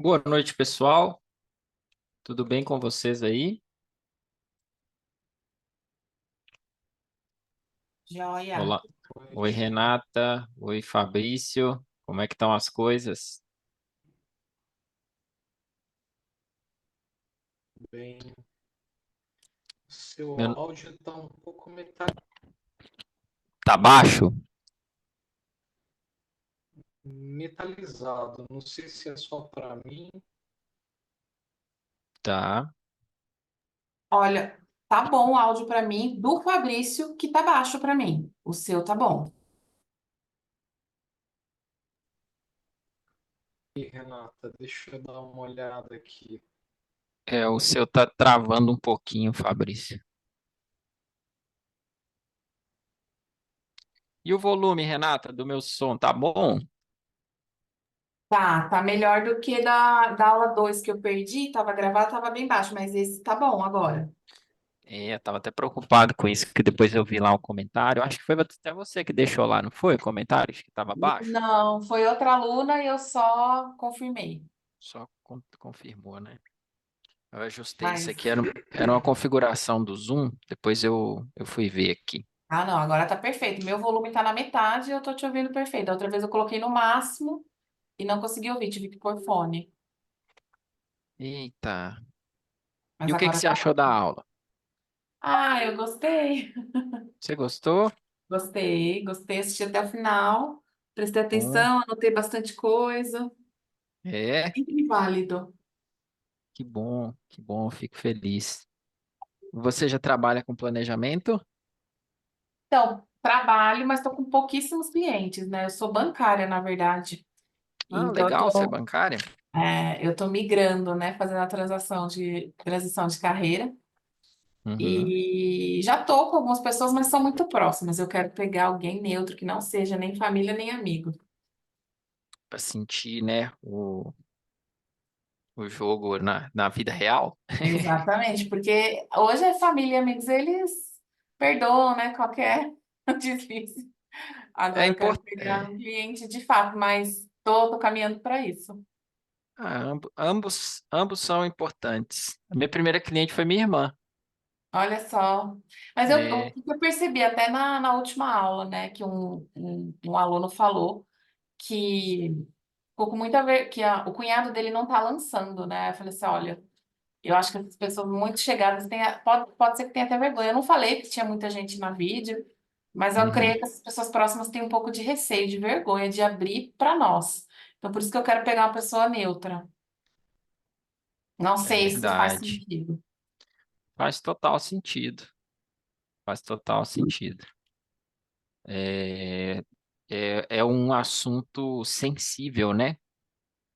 Boa noite, pessoal. Tudo bem com vocês aí? Joia. Olá. Oi, Renata. Oi, Fabrício. Como é que estão as coisas? Bem, seu Meu- áudio está um pouco Tá baixo? metalizado. Não sei se é só para mim. Tá. Olha, tá bom o áudio pra mim do Fabrício, que tá baixo pra mim. O seu tá bom. E, Renata, deixa eu dar uma olhada aqui. O seu tá travando um pouquinho, Fabrício. E o volume, Renata, do meu som, tá bom? Tá melhor do que da aula 2 que eu perdi. Tava gravado, tava bem baixo, mas esse tá bom agora. Eu tava até preocupado com isso, que depois eu vi lá um comentário. Acho que foi até você que deixou lá, não foi? O comentário que tava baixo? Não, foi outra aluna e eu só confirmei. Só confirmou, né? Eu ajustei isso aqui, Mas, era uma configuração do Zoom, depois eu fui ver aqui. não, agora tá perfeito. Meu volume tá na metade e eu tô te ouvindo perfeito. Da outra vez eu coloquei no máximo e não consegui ouvir, tive que pôr fone. Eita. E Mas o que que agora você tá achou da ótimo. aula? Eu gostei. Você gostou? Gostei, assisti até o final, prestei Bom. atenção, anotei bastante coisa. É, Sempre válido. que bom, fico feliz. Você já trabalha com planejamento? Então, trabalho, mas estou com pouquíssimos clientes, né? Eu sou bancária, na verdade. Ah, Então, legal, você é bancária? eu tô migrando, né? Fazendo a transição de carreira. Uhum. E já tô com algumas pessoas, mas são muito próximas. Eu quero pegar alguém neutro, que não seja nem família, nem amigo. Para sentir, né, o jogo na vida real. Exatamente, porque hoje é família e amigos, eles perdoam, né? Qualquer deslize. É Agora eu quero pegar importante. um cliente de fato, mas tô caminhando para isso. Ambos são importantes. A minha primeira cliente foi minha irmã. Olha só. Mas o É, que eu percebi até na última aula, né, que um aluno falou que ficou com muita ver que o cunhado dele não tá lançando, né? Eu falei assim, olha, eu acho que essas pessoas muito chegadas têm, pode ser que tenha até vergonha. Eu não falei que tinha muita gente na vídeo, mas eu creio uhum, que essas pessoas próximas têm um pouco de receio, de vergonha de abrir para nós. Então, por isso que eu quero pegar uma pessoa neutra. Não é sei se faz verdade. sentido. Faz total sentido. Faz total sentido. É, é um assunto sensível, né?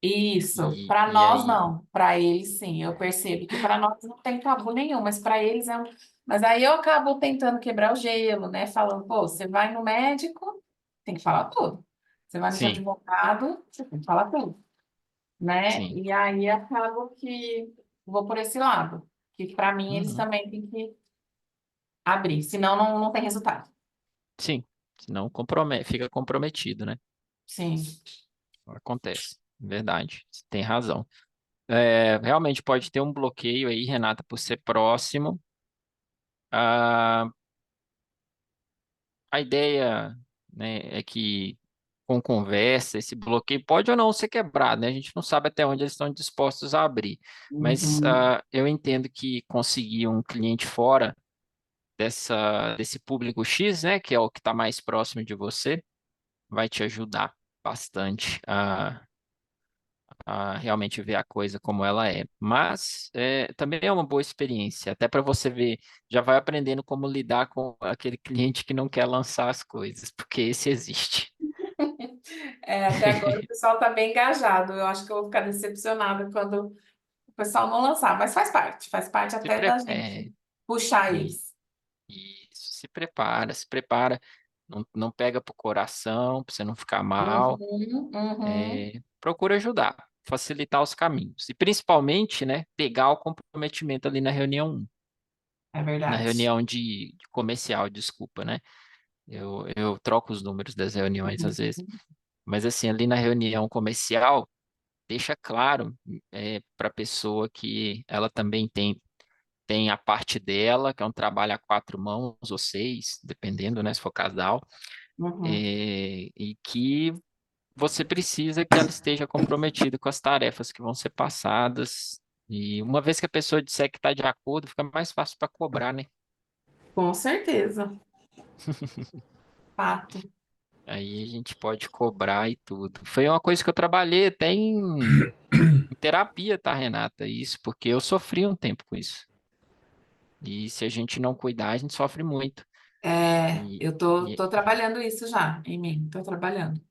Isso, E, para e nós aí, não, para eles sim. Eu percebo que para nós não tem tabu nenhum, mas para eles é um. Mas aí eu acabo tentando quebrar o gelo, né? Falando, pô, você vai no médico, tem que falar tudo. Você vai no seu sim, advogado, você tem que falar tudo, né? sim, E aí acabo que vou por esse lado, que para mim eles uhum, também têm que abrir, senão não tem resultado. sim. Senão fica comprometido, né? Sim, Acontece, verdade. Você tem razão. É, realmente pode ter um bloqueio aí, Renata, por ser próximo. Ah, a ideia, né, é que com conversa, esse bloqueio pode ou não ser quebrado, né? A gente não sabe até onde eles estão dispostos a abrir. Mas uhum, eu entendo que conseguir um cliente fora desse público X, né, que é o que está mais próximo de você, vai te ajudar bastante a realmente ver a coisa como ela é. Mas também é uma boa experiência, até para você ver, já vai aprendendo como lidar com aquele cliente que não quer lançar as coisas, porque esse existe. Até agora o pessoal está bem engajado. Eu acho que eu vou ficar decepcionada quando o pessoal não lançar, mas faz parte Se até pre... da é, gente puxar e, eles. se prepara, se prepara. Não, não pega pro coração, para você não ficar mal. Uhum, uhum. Procura ajudar, facilitar os caminhos. E principalmente, né, pegar o comprometimento ali na reunião 1, É na verdade. reunião de comercial, desculpa, né? Eu troco os números das reuniões às vezes. Uhum. Mas assim, ali na reunião comercial, deixa claro para a pessoa que ela também tem a parte dela, que é um trabalho a quatro mãos ou seis, dependendo, né, se for casal, Uhum. e que você precisa que ela esteja comprometida com as tarefas que vão ser passadas. E uma vez que a pessoa disser que está de acordo, fica mais fácil para cobrar, né? Com certeza. Fato. Aí a gente pode cobrar e tudo. Foi uma coisa que eu trabalhei até em terapia, tá, Renata? Isso, porque eu sofri um tempo com isso. E se a gente não cuidar, a gente sofre muito. É, E, eu tô, e tô trabalhando isso já em mim, tô trabalhando.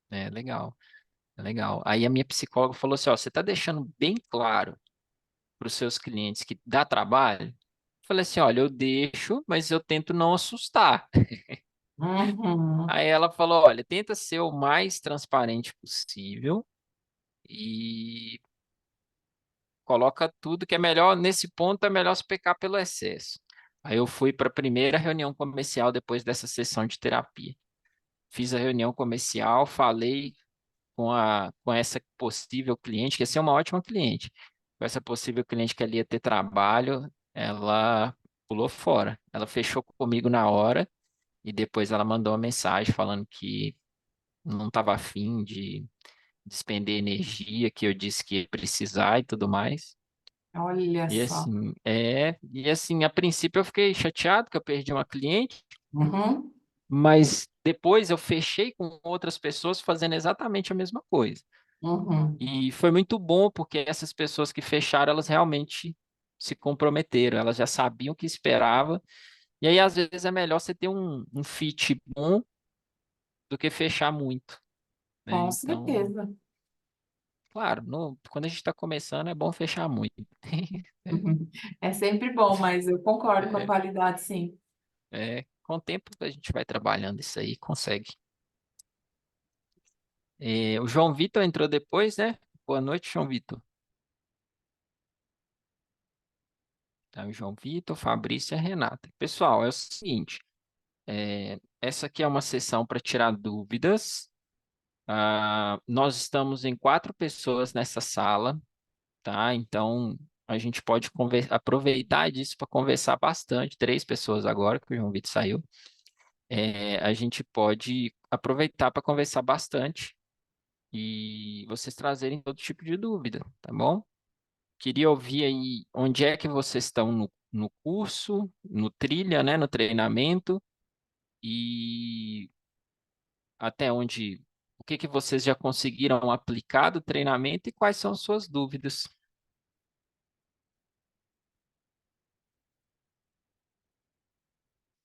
é legal, é legal. Aí a minha psicóloga falou assim: ó, você tá deixando bem claro para os seus clientes que dá trabalho? Eu falei assim: olha, eu deixo, mas eu tento não assustar. Uhum. Aí ela falou: olha, tenta ser o mais transparente possível e coloca tudo que é melhor. Nesse ponto, é melhor se pecar pelo excesso. Aí eu fui para a primeira reunião comercial depois dessa sessão de terapia. Fiz a reunião comercial, falei com essa possível cliente, que ia ser uma ótima cliente. Com essa possível cliente que ali ia ter trabalho, ela pulou fora. Ela fechou comigo na hora e depois ela mandou uma mensagem falando que não estava afim de despender energia, que eu disse que ia precisar e tudo mais. Olha só. E assim, a princípio eu fiquei chateado que eu perdi uma cliente, Uhum. mas depois eu fechei com outras pessoas fazendo exatamente a mesma coisa. Uhum. E foi muito bom porque essas pessoas que fecharam, elas realmente se comprometeram, elas já sabiam o que esperava. E aí, às vezes, é melhor você ter um fit bom do que fechar muito, né? Com Então, certeza. claro, quando a gente está começando, é bom fechar muito. Uhum. É sempre bom, mas eu concordo com a É, qualidade, sim. com o tempo a gente vai trabalhando isso aí, consegue. O João Vitor entrou depois, né? Boa noite, João Vitor. Tá, o João Vitor, Fabrício e a Renata. Pessoal, é o seguinte. Essa aqui é uma sessão para tirar dúvidas. Nós estamos em quatro pessoas nessa sala, tá? Então a gente pode aproveitar disso para conversar bastante. Três pessoas agora, que o João Vitor saiu. A gente pode aproveitar para conversar bastante e vocês trazerem todo tipo de dúvida, tá bom? Queria ouvir aí onde é que vocês estão no curso, no trilha, né? No treinamento. E até onde, o que que vocês já conseguiram aplicar do treinamento e quais são suas dúvidas?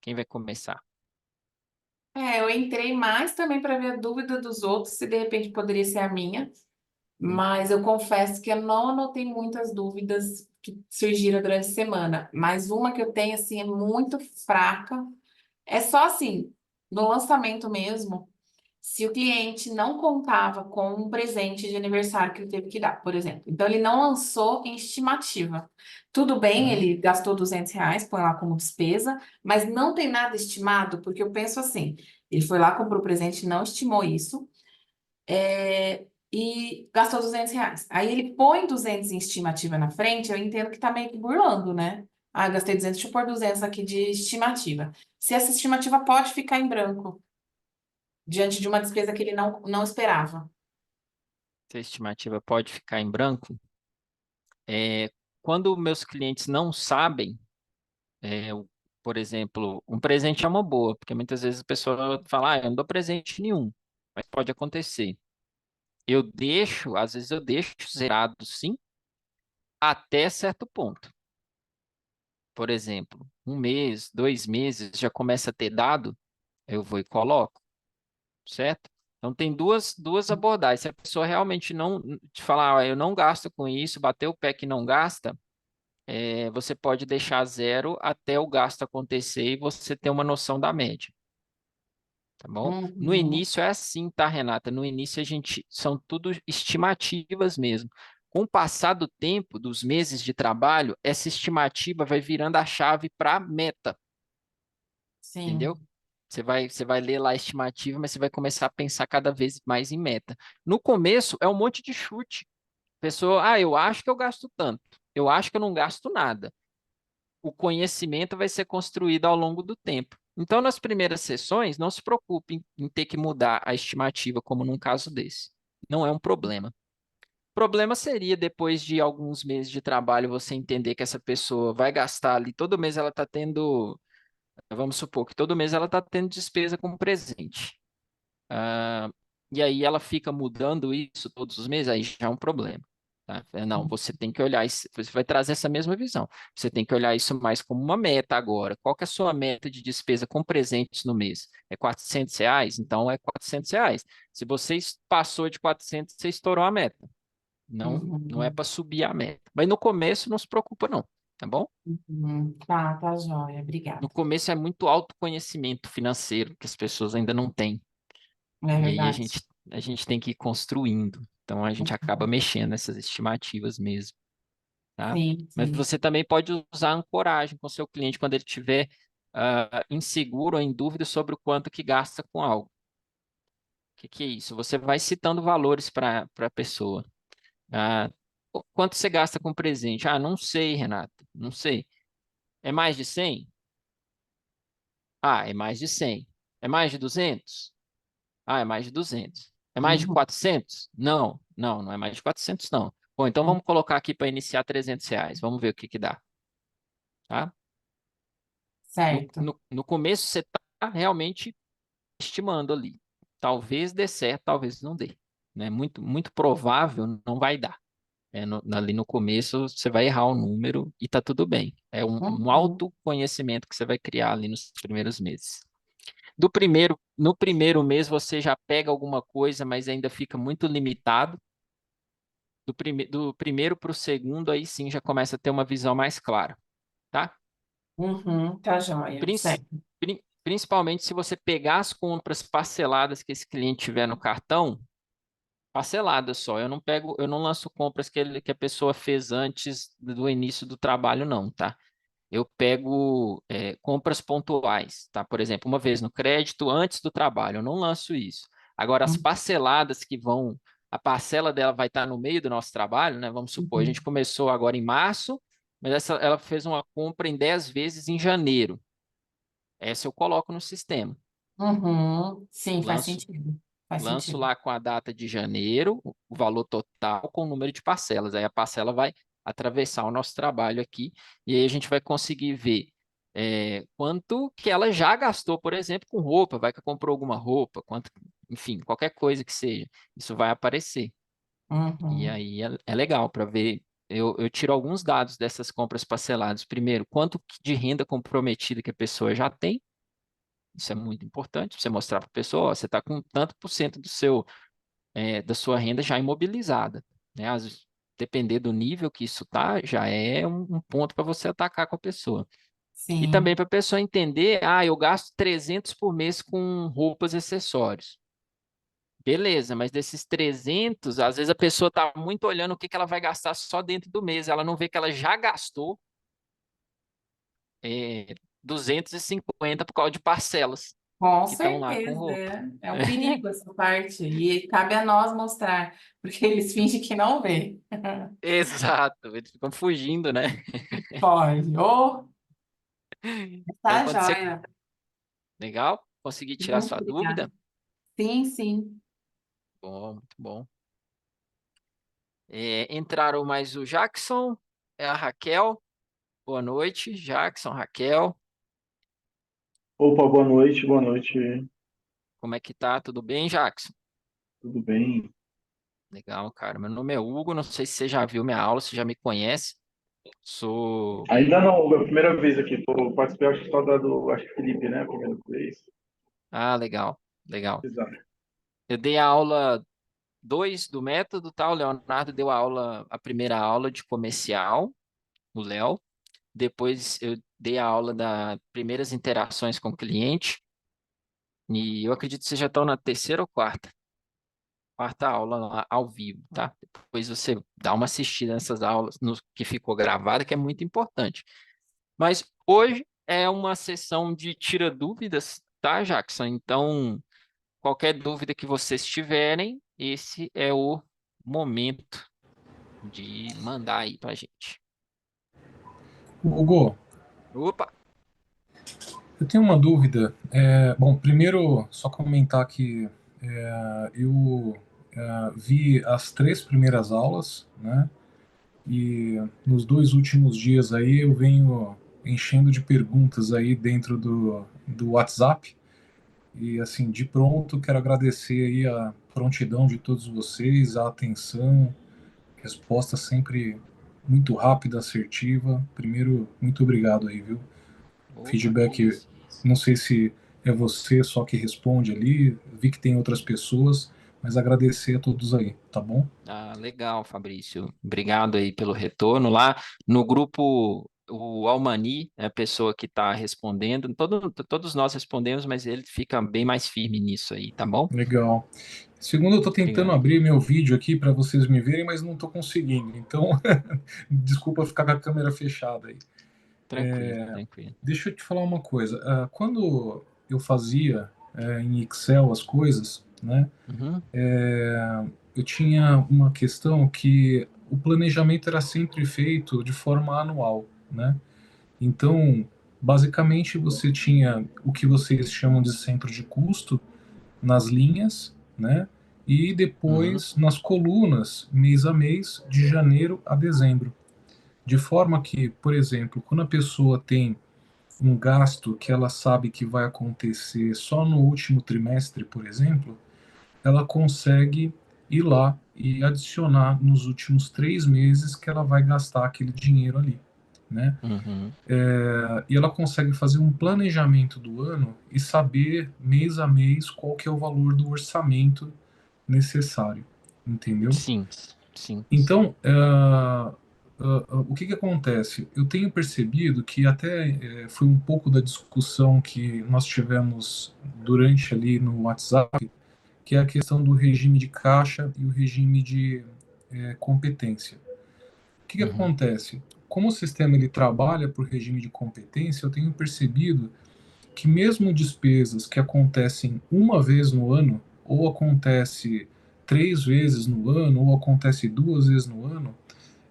Quem vai começar? É, eu entrei mais também para ver a dúvida dos outros, se de repente poderia ser a minha, mas eu confesso que eu não anotei muitas dúvidas que surgiram durante a semana, mas uma que eu tenho, assim, é muito fraca, é só assim, no lançamento mesmo. Se o cliente não contava com um presente de aniversário que ele teve que dar, por exemplo. Então, ele não lançou em estimativa. Tudo bem, Uhum. ele gastou R$ 200, põe lá como despesa, mas não tem nada estimado, porque eu penso assim, ele foi lá, comprou o presente, não estimou isso, e gastou R$ 200. Aí ele põe 200 em estimativa na frente, eu entendo que tá meio que burlando, né? Ah, eu gastei 200, deixa eu pôr 200 aqui de estimativa. Se essa estimativa pode ficar em branco, diante de uma despesa que ele não esperava. Se a estimativa pode ficar em branco, quando meus clientes não sabem, por exemplo, um presente é uma boa, porque muitas vezes a pessoa fala, eu não dou presente nenhum, mas pode acontecer. Às vezes eu deixo zerado sim, até certo ponto. Por exemplo, um mês, 2 meses, já começa a ter dado, eu vou e coloco. Certo? Então tem duas abordagens. Se a pessoa realmente não te falar, eu não gasto com isso, bater o pé que não gasta, você pode deixar zero até o gasto acontecer e você ter uma noção da média, tá bom? No Uhum. início é assim, tá, Renata? No início são tudo estimativas mesmo. Com o passar do tempo, dos meses de trabalho, essa estimativa vai virando a chave para meta, entendeu? Sim. Você vai ler lá a estimativa, mas você vai começar a pensar cada vez mais em meta. No começo é um monte de chute. pessoa, eu acho que eu gasto tanto, eu acho que eu não gasto nada. O conhecimento vai ser construído ao longo do tempo. Então, nas primeiras sessões, não se preocupe em ter que mudar a estimativa, como num caso desse. Não é um problema. O problema seria depois de alguns meses de trabalho você entender que essa pessoa vai gastar ali, todo mês ela está tendo, vamos supor que todo mês ela está tendo despesa com presente. Ah, e aí ela fica mudando isso todos os meses, aí já é um problema. Tá? Não, você tem que olhar isso, você vai trazer essa mesma visão. Você tem que olhar isso mais como uma meta agora. Qual que é a sua meta de despesa com presentes no mês? É R$ 400? Então é R$ 400. Se você passou de 400, você estourou a meta. Não, não é Uhum. para subir a meta. Mas no começo não se preocupa não, tá bom? Uhum. Tá joia. No Obrigada. começo é muito autoconhecimento financeiro que as pessoas ainda não têm. É E aí verdade. a gente tem que ir construindo. Então a gente acaba mexendo nessas estimativas mesmo, tá? Sim, Mas sim. você também pode usar ancoragem com o seu cliente quando ele estiver inseguro ou em dúvida sobre o quanto que gasta com algo. O que é isso? Você vai citando valores para a pessoa. Ah, quanto você gasta com presente? Ah, não sei, Renato, não sei. É mais de 100? Ah, é mais de 100. É mais de 200? Ah, é mais de 200. É mais de Uhum. 400? Não, não, não é mais de 400, não. Bom, então vamos colocar aqui para iniciar R$ 300. Vamos ver o que que dá, tá? No, Certo. no, no começo você está realmente estimando ali. Talvez dê certo, talvez não dê. Né? Muito, muito provável não vai dar. Ali no começo você vai errar o número e tá tudo bem. É um Uhum. autoconhecimento que você vai criar ali nos primeiros meses. No primeiro mês você já pega alguma coisa, mas ainda fica muito limitado. Do primeiro para o segundo, aí sim já começa a ter uma visão mais clara, tá? Uhum. Tá joia. Princi- Certo. Principalmente se você pegar as compras parceladas que esse cliente tiver no cartão, parceladas só. Eu não lanço compras que a pessoa fez antes do início do trabalho, não, tá? Eu pego compras pontuais, tá? Por exemplo, uma vez no crédito antes do trabalho, eu não lanço isso. Agora, as parceladas a parcela dela vai estar no meio do nosso trabalho, né? Vamos supor, a gente Uhum. começou agora em março, mas ela fez uma compra em 10 vezes em janeiro. Essa eu coloco no sistema. Uhum. Sim, faz Lanço sentido. Faz Lanço sentido. lá com a data de janeiro, o valor total com o número de parcelas. Aí a parcela vai atravessar o nosso trabalho aqui e aí a gente vai conseguir ver quanto que ela já gastou, por exemplo, com roupa, vai que comprou alguma roupa, quanto, enfim, qualquer coisa que seja, isso vai aparecer. E Uhum. aí é legal para ver. Eu tiro alguns dados dessas compras parceladas. Primeiro, quanto de renda comprometida que a pessoa já tem. Isso é muito importante, você mostrar para a pessoa, ó, você está com tanto por cento da sua renda já imobilizada, né? Depender do nível que isso tá, já é um ponto para você atacar com a pessoa. E também Sim. para a pessoa entender, eu gasto 300 por mês com roupas e acessórios. Beleza, mas desses 300, às vezes a pessoa está muito olhando o que que ela vai gastar só dentro do mês, ela não vê que ela já gastou 250 por causa de parcelas Com que estão lá com certeza. roupa. É um perigo essa parte. E cabe a nós mostrar, porque eles fingem que não vê. Exato, eles ficam fugindo, né? Pode. Ô, Então, tá quando você joia. Legal? Consegui tirar Muito sua obrigada. dúvida? Sim, sim. Bom, muito bom. Entraram mais o Jackson, a Raquel. Boa noite, Jackson, Raquel. Opa, boa noite, Como é que tá? Tudo bem, Jackson? tudo bem? Legal, cara. Meu nome é Hugo, não sei se você já viu minha aula, se já me conhece. Sou. Ainda não, é a primeira vez aqui, participei, acho que só acho que Felipe, né, a primeira vez. Ah, legal, legal. Exato. Eu dei a aula 2 do método, tá? O Leonardo deu a primeira aula de comercial, o Léo. Depois eu dei a aula das primeiras interações com o cliente. E eu acredito que vocês já estão na terceira ou quarta aula lá ao vivo, tá? Depois você dá uma assistida nessas aulas no que ficou gravada, que é muito importante. Mas hoje é uma sessão de tira dúvidas, tá, Jackson? Então, qualquer dúvida que vocês tiverem, esse é o momento de mandar aí pra gente. Hugo, Opa! eu tenho uma dúvida. Bom, primeiro, só comentar que eu vi as 3 primeiras aulas, né? E nos 2 últimos dias aí eu venho enchendo de perguntas aí dentro do WhatsApp. E assim, de pronto, quero agradecer aí a prontidão de todos vocês, a atenção, resposta sempre muito rápida, assertiva. Primeiro, muito obrigado aí, viu? Opa, que Feedback, isso. não sei se é você só que responde ali, vi que tem outras pessoas, mas agradecer a todos aí, tá bom? Ah, legal, Fabrício. Obrigado aí pelo retorno. Lá no grupo, o Almani é a pessoa que está respondendo. Todos nós respondemos, mas ele fica bem mais firme nisso aí, tá bom? Legal. Segundo, eu estou tentando Obrigado. abrir meu vídeo aqui para vocês me verem, mas não estou conseguindo. Então, desculpa ficar com a câmera fechada aí. Tranquilo, tranquilo. Deixa eu te falar uma coisa. Quando eu fazia em Excel as coisas, né, Uhum, eu tinha uma questão que o planejamento era sempre feito de forma anual, né? Então, basicamente, você tinha o que vocês chamam de centro de custo nas linhas, né? E uhum, depois nas colunas, mês a mês, de janeiro a dezembro. De forma que, por exemplo, quando a pessoa tem um gasto que ela sabe que vai acontecer só no último trimestre, por exemplo, ela consegue ir lá e adicionar nos últimos 3 meses que ela vai gastar aquele dinheiro ali, né? uhum. E ela consegue fazer um planejamento do ano e saber mês a mês qual que é o valor do orçamento necessário, entendeu? Sim, sim. Então, o que que acontece? Eu tenho percebido que até foi um pouco da discussão que nós tivemos durante ali no WhatsApp, que é a questão do regime de caixa e o regime de competência. O que que Uhum, acontece? Como o sistema ele trabalha por regime de competência, eu tenho percebido que mesmo despesas que acontecem uma vez no ano, ou acontece 3 vezes no ano, ou acontece 2 vezes no ano,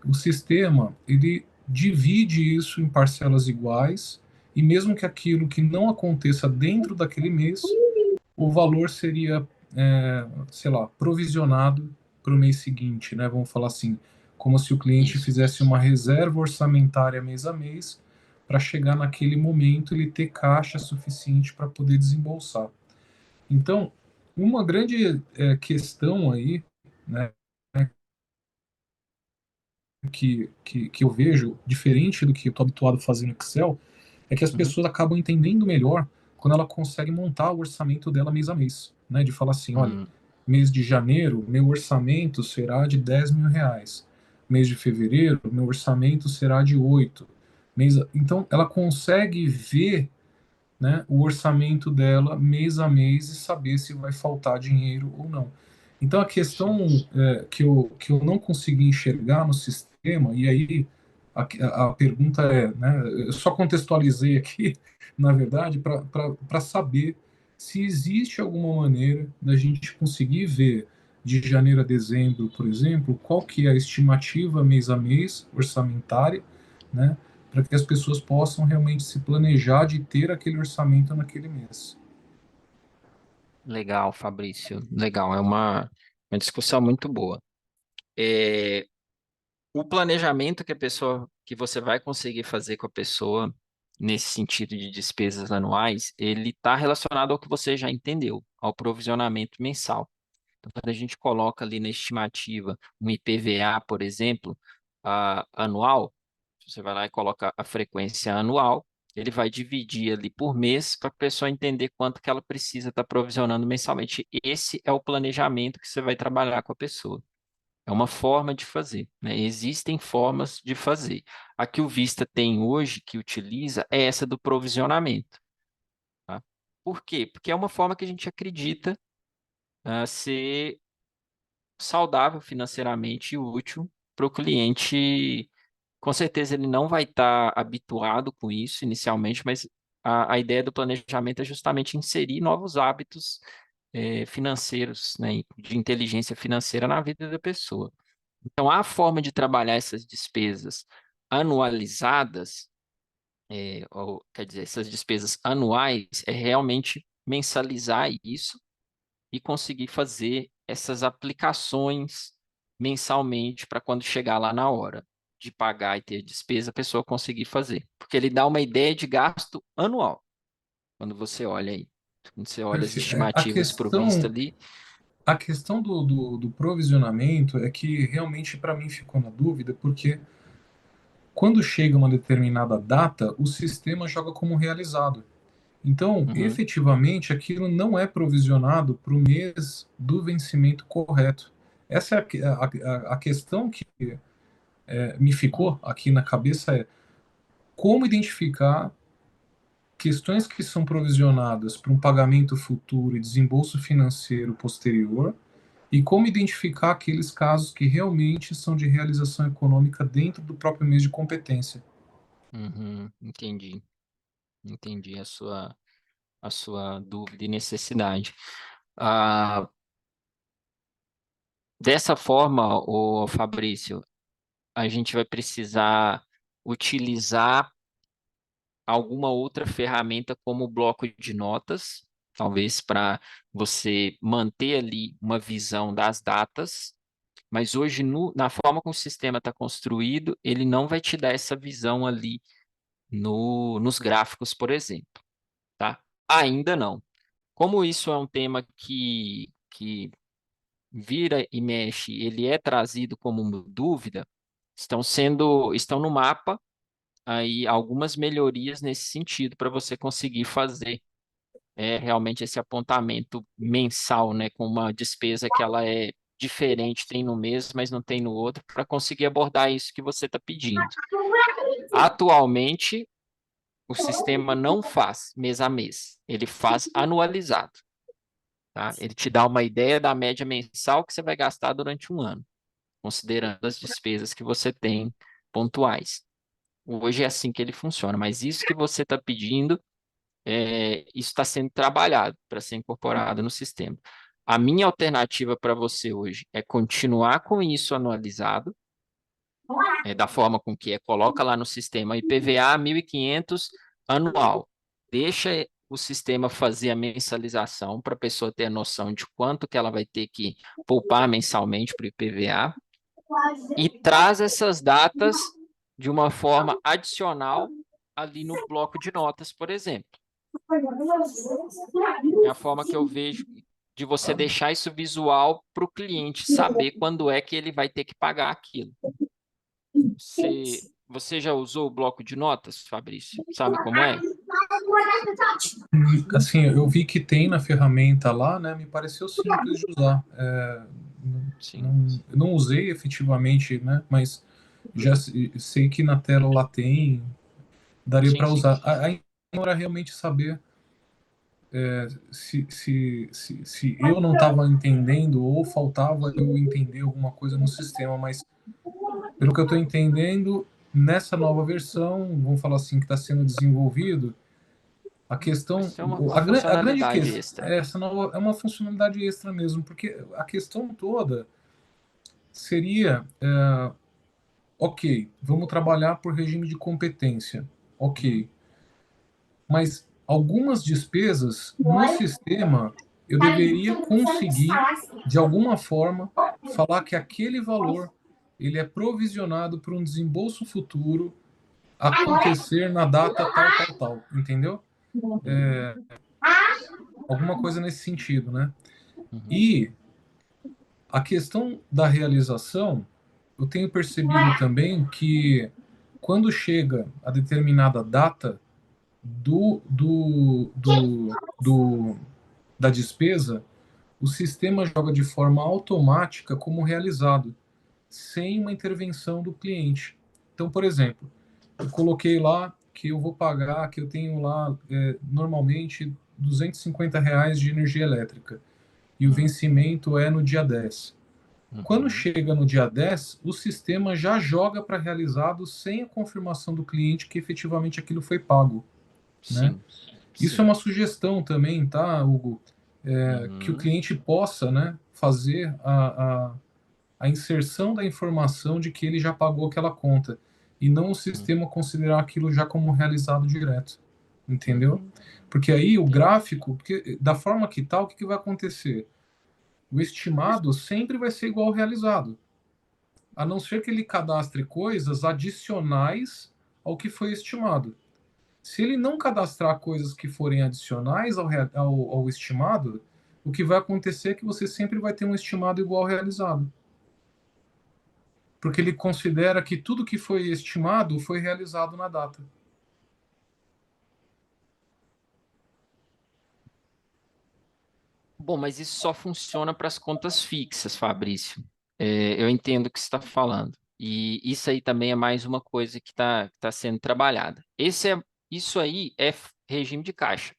o sistema ele divide isso em parcelas iguais e mesmo que aquilo que não aconteça dentro daquele mês, o valor seria, sei lá, provisionado para o mês seguinte, né? Vamos falar assim, como se o cliente isso. fizesse uma reserva orçamentária mês a mês para chegar naquele momento ele ter caixa suficiente para poder desembolsar. Então, uma grande questão aí, né, que eu vejo diferente do que eu estou habituado a fazer no Excel, é que as Uhum, pessoas acabam entendendo melhor quando ela consegue montar o orçamento dela mês a mês, né? De falar assim, olha, uhum. mês de janeiro, meu orçamento será de R$ 10.000. Mês de fevereiro, meu orçamento será de 8. Então, ela consegue ver, né, o orçamento dela mês a mês e saber se vai faltar dinheiro ou não. Então, a Sim. questão que eu não consegui enxergar no sistema, e aí a pergunta é, né, eu só contextualizei aqui, na verdade, para saber se existe alguma maneira da gente conseguir ver de janeiro a dezembro, por exemplo, qual que é a estimativa mês a mês orçamentária, né, para que as pessoas possam realmente se planejar de ter aquele orçamento naquele mês. Legal, Fabrício. Legal. É uma discussão muito boa. É, o planejamento que a pessoa, que você vai conseguir fazer com a pessoa nesse sentido de despesas anuais, ele está relacionado ao que você já entendeu, ao provisionamento mensal. Então, quando a gente coloca ali na estimativa um IPVA, por exemplo, anual, você vai lá e coloca a frequência anual, ele vai dividir ali por mês para a pessoa entender quanto que ela precisa estar provisionando mensalmente. Esse é o planejamento que você vai trabalhar com a pessoa. É uma forma de fazer, né? Existem formas de fazer. A que o Vista tem hoje, que utiliza, é essa do provisionamento, tá? Por quê? Porque é uma forma que a gente acredita ser saudável financeiramente e útil para o cliente. Com certeza ele não vai estar habituado com isso inicialmente, mas a ideia do planejamento é justamente inserir novos hábitos financeiros, né, de inteligência financeira na vida da pessoa. Então, a forma de trabalhar essas despesas anualizadas, ou, quer dizer, essas despesas anuais, é realmente mensalizar isso e conseguir fazer essas aplicações mensalmente para quando chegar lá na hora de pagar e ter despesa, a pessoa conseguir fazer. Porque ele dá uma ideia de gasto anual, quando você olha aí. Quando você olha as Perfeito. A estimativas provistas questão, ali. a questão do provisionamento é que realmente para mim ficou na dúvida, porque quando chega uma determinada data, o sistema joga como realizado. Então, Uhum, efetivamente, aquilo não é provisionado para o mês do vencimento correto. Essa é a questão que me ficou aqui na cabeça é como identificar questões que são provisionadas para um pagamento futuro e desembolso financeiro posterior e como identificar aqueles casos que realmente são de realização econômica dentro do próprio mês de competência. entendi. Entendi a sua dúvida e necessidade. Ah, dessa forma, o Fabrício, a gente vai precisar utilizar alguma outra ferramenta como o bloco de notas, talvez para você manter ali uma visão das datas, mas hoje, na forma como o sistema está construído, ele não vai te dar essa visão ali nos gráficos, por exemplo, tá? Ainda não. Como isso é um tema que vira e mexe, ele é trazido como uma dúvida, estão no mapa aí algumas melhorias nesse sentido para você conseguir fazer realmente esse apontamento mensal, né, com uma despesa que ela é diferente, tem no mês, mas não tem no outro, para conseguir abordar isso que você está pedindo. Atualmente, o sistema não faz mês a mês, ele faz anualizado, tá? Ele te dá uma ideia da média mensal que você vai gastar durante um ano, considerando as despesas que você tem pontuais. Hoje é assim que ele funciona, mas isso que você está pedindo, isso está sendo trabalhado para ser incorporado no sistema. A minha alternativa para você hoje é continuar com isso anualizado, da forma com que coloca lá no sistema IPVA 1.500 anual. Deixa o sistema fazer a mensalização para a pessoa ter a noção de quanto que ela vai ter que poupar mensalmente para o IPVA e traz essas datas de uma forma adicional ali no bloco de notas, por exemplo. É a forma que eu vejo de você deixar isso visual para o cliente saber quando é que ele vai ter que pagar aquilo. Você já usou o bloco de notas, Fabrício? Sabe como é? Assim, eu vi que tem na ferramenta lá, né? Me pareceu simples de usar. Sim, Eu não usei efetivamente, né? Mas já sei que na tela lá tem, daria sim, para sim. usar. A era realmente saber se eu não estava entendendo ou faltava eu entender alguma coisa no sistema, mas pelo que eu estou entendendo, nessa nova versão, vamos falar assim, que está sendo desenvolvido, a Vai questão, ser uma a grande funcionalidade questão, extra. essa nova, é uma funcionalidade extra mesmo, porque a questão toda seria, ok, vamos trabalhar por regime de competência, Uhum. ok, mas algumas despesas no sistema eu deveria conseguir, de alguma forma, falar que aquele valor ele é provisionado para um desembolso futuro acontecer na data tal, tal, tal, entendeu? Alguma coisa nesse sentido, né? Uhum. E a questão da realização, eu tenho percebido também que quando chega a determinada data do da despesa, o sistema joga de forma automática como realizado, sem uma intervenção do cliente. Então, por exemplo, eu coloquei lá que eu vou pagar, que eu tenho lá normalmente R$ 250 de energia elétrica e o Uhum. vencimento é no dia 10. Quando Uhum. chega no dia 10, o sistema já joga para realizado sem a confirmação do cliente que efetivamente aquilo foi pago, né? Sim, Isso é sim. uma sugestão também, tá, Hugo? Que o Uhum. cliente possa, né, fazer a a inserção da informação de que ele já pagou aquela conta e não o sistema considerar aquilo já como realizado direto, entendeu? Porque aí o gráfico, porque da forma que tá, o que vai acontecer? O estimado sempre vai ser igual ao realizado, a não ser que ele cadastre coisas adicionais ao que foi estimado. Se ele não cadastrar coisas que forem adicionais ao estimado, o que vai acontecer é que você sempre vai ter um estimado igual ao realizado. Porque ele considera que tudo que foi estimado foi realizado na data. Bom, mas isso só funciona para as contas fixas, Fabrício. Eu entendo o que você está falando. E isso aí também é mais uma coisa que tá sendo trabalhada. Isso aí é regime de caixa.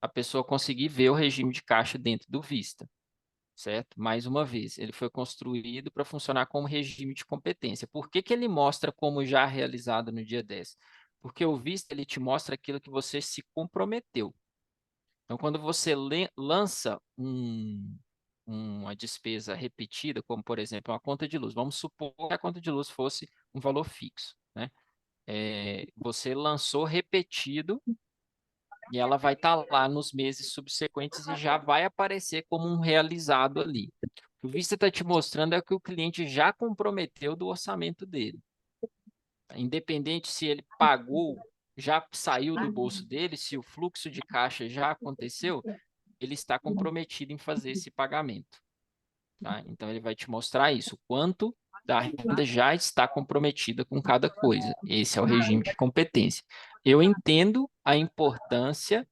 A pessoa conseguir ver o regime de caixa dentro do Vista, certo? Mais uma vez, ele foi construído para funcionar como regime de competência. Por que que ele mostra como já realizado no dia 10? Porque o Vista ele te mostra aquilo que você se comprometeu. Então, quando você lança uma despesa repetida, como por exemplo uma conta de luz, vamos supor que a conta de luz fosse um valor fixo, né? Você lançou repetido e ela vai estar lá nos meses subsequentes e já vai aparecer como um realizado ali. O Vista está te mostrando é que o cliente já comprometeu do orçamento dele. Independente se ele pagou, já saiu do bolso dele, se o fluxo de caixa já aconteceu, ele está comprometido em fazer esse pagamento, tá? Então ele vai te mostrar isso, o quanto da renda já está comprometida com cada coisa. Esse é o regime de competência. Eu entendo a importância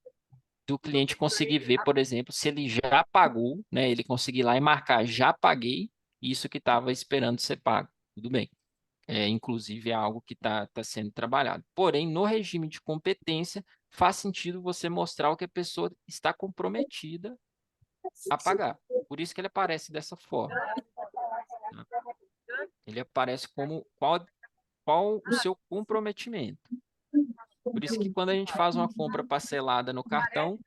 do cliente conseguir ver, por exemplo, se ele já pagou, né? Ele conseguir ir lá e marcar, já paguei isso que estava esperando ser pago. Tudo bem. Inclusive é algo que tá sendo trabalhado. Porém, no regime de competência, faz sentido você mostrar o que a pessoa está comprometida a pagar. Por isso que ele aparece dessa forma, tá? Ele aparece como qual o seu comprometimento. Por isso que quando a gente faz uma compra parcelada no cartão,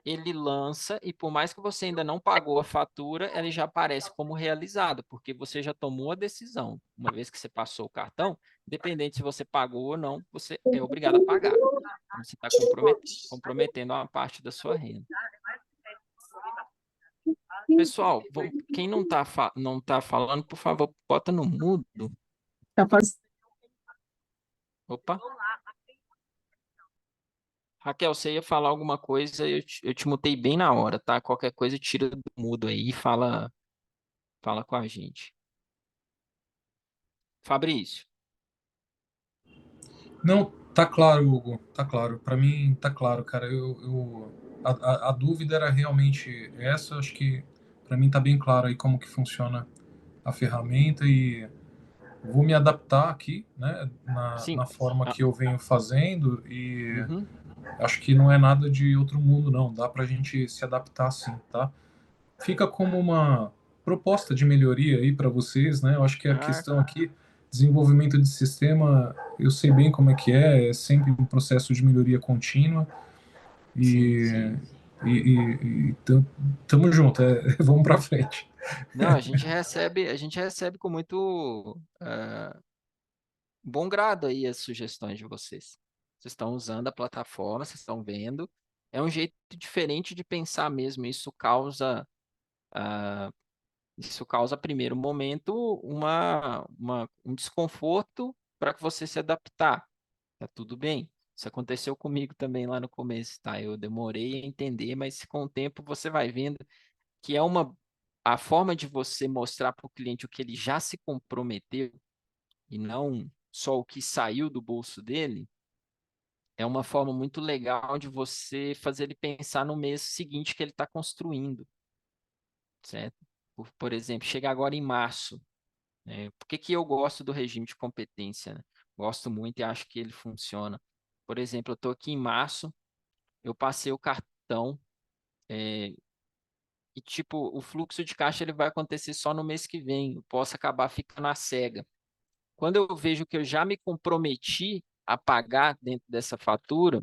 ele lança e por mais que você ainda não pagou a fatura, ele já aparece como realizado, porque você já tomou a decisão. Uma vez que você passou o cartão, independente se você pagou ou não, você é obrigado a pagar. Então, você está comprometendo uma parte da sua renda. Pessoal, quem não tá falando, por favor, bota no mudo. Tá faz- Opa. Raquel, você ia falar alguma coisa, eu te mutei bem na hora, tá? Qualquer coisa, tira do mudo aí e fala com a gente. Fabrício. Não, tá claro, Hugo, tá claro. Para mim, tá claro, cara. A dúvida era realmente essa. Acho que para mim tá bem claro aí como que funciona a ferramenta e vou me adaptar aqui, né, Sim. na forma Ah, que eu venho fazendo e uhum. acho que não é nada de outro mundo, não. Dá pra gente se adaptar sim, tá? Fica como uma proposta de melhoria aí para vocês, né? Eu acho que a Ah, questão aqui, desenvolvimento de sistema, eu sei bem como é sempre um processo de melhoria contínua sim, e, sim. tamo junto, vamos para frente. Não, a gente recebe com muito bom grado aí as sugestões de vocês. Vocês estão usando a plataforma, vocês estão vendo. É um jeito diferente de pensar mesmo. Isso causa, primeiro momento, um desconforto para que você se adaptar. Tá tudo bem. Isso aconteceu comigo também lá no começo, tá? Eu demorei a entender, mas com o tempo você vai vendo que a forma de você mostrar para o cliente o que ele já se comprometeu e não só o que saiu do bolso dele, é uma forma muito legal de você fazer ele pensar no mês seguinte que ele está construindo, certo? Por exemplo, chega agora em março, né? Por que que eu gosto do regime de competência, né? Gosto muito e acho que ele funciona. Por exemplo, eu estou aqui em março, eu passei o cartão, é, e tipo, o fluxo de caixa ele vai acontecer só no mês que vem. Eu posso acabar ficando à cega. Quando eu vejo que eu já me comprometi a pagar dentro dessa fatura,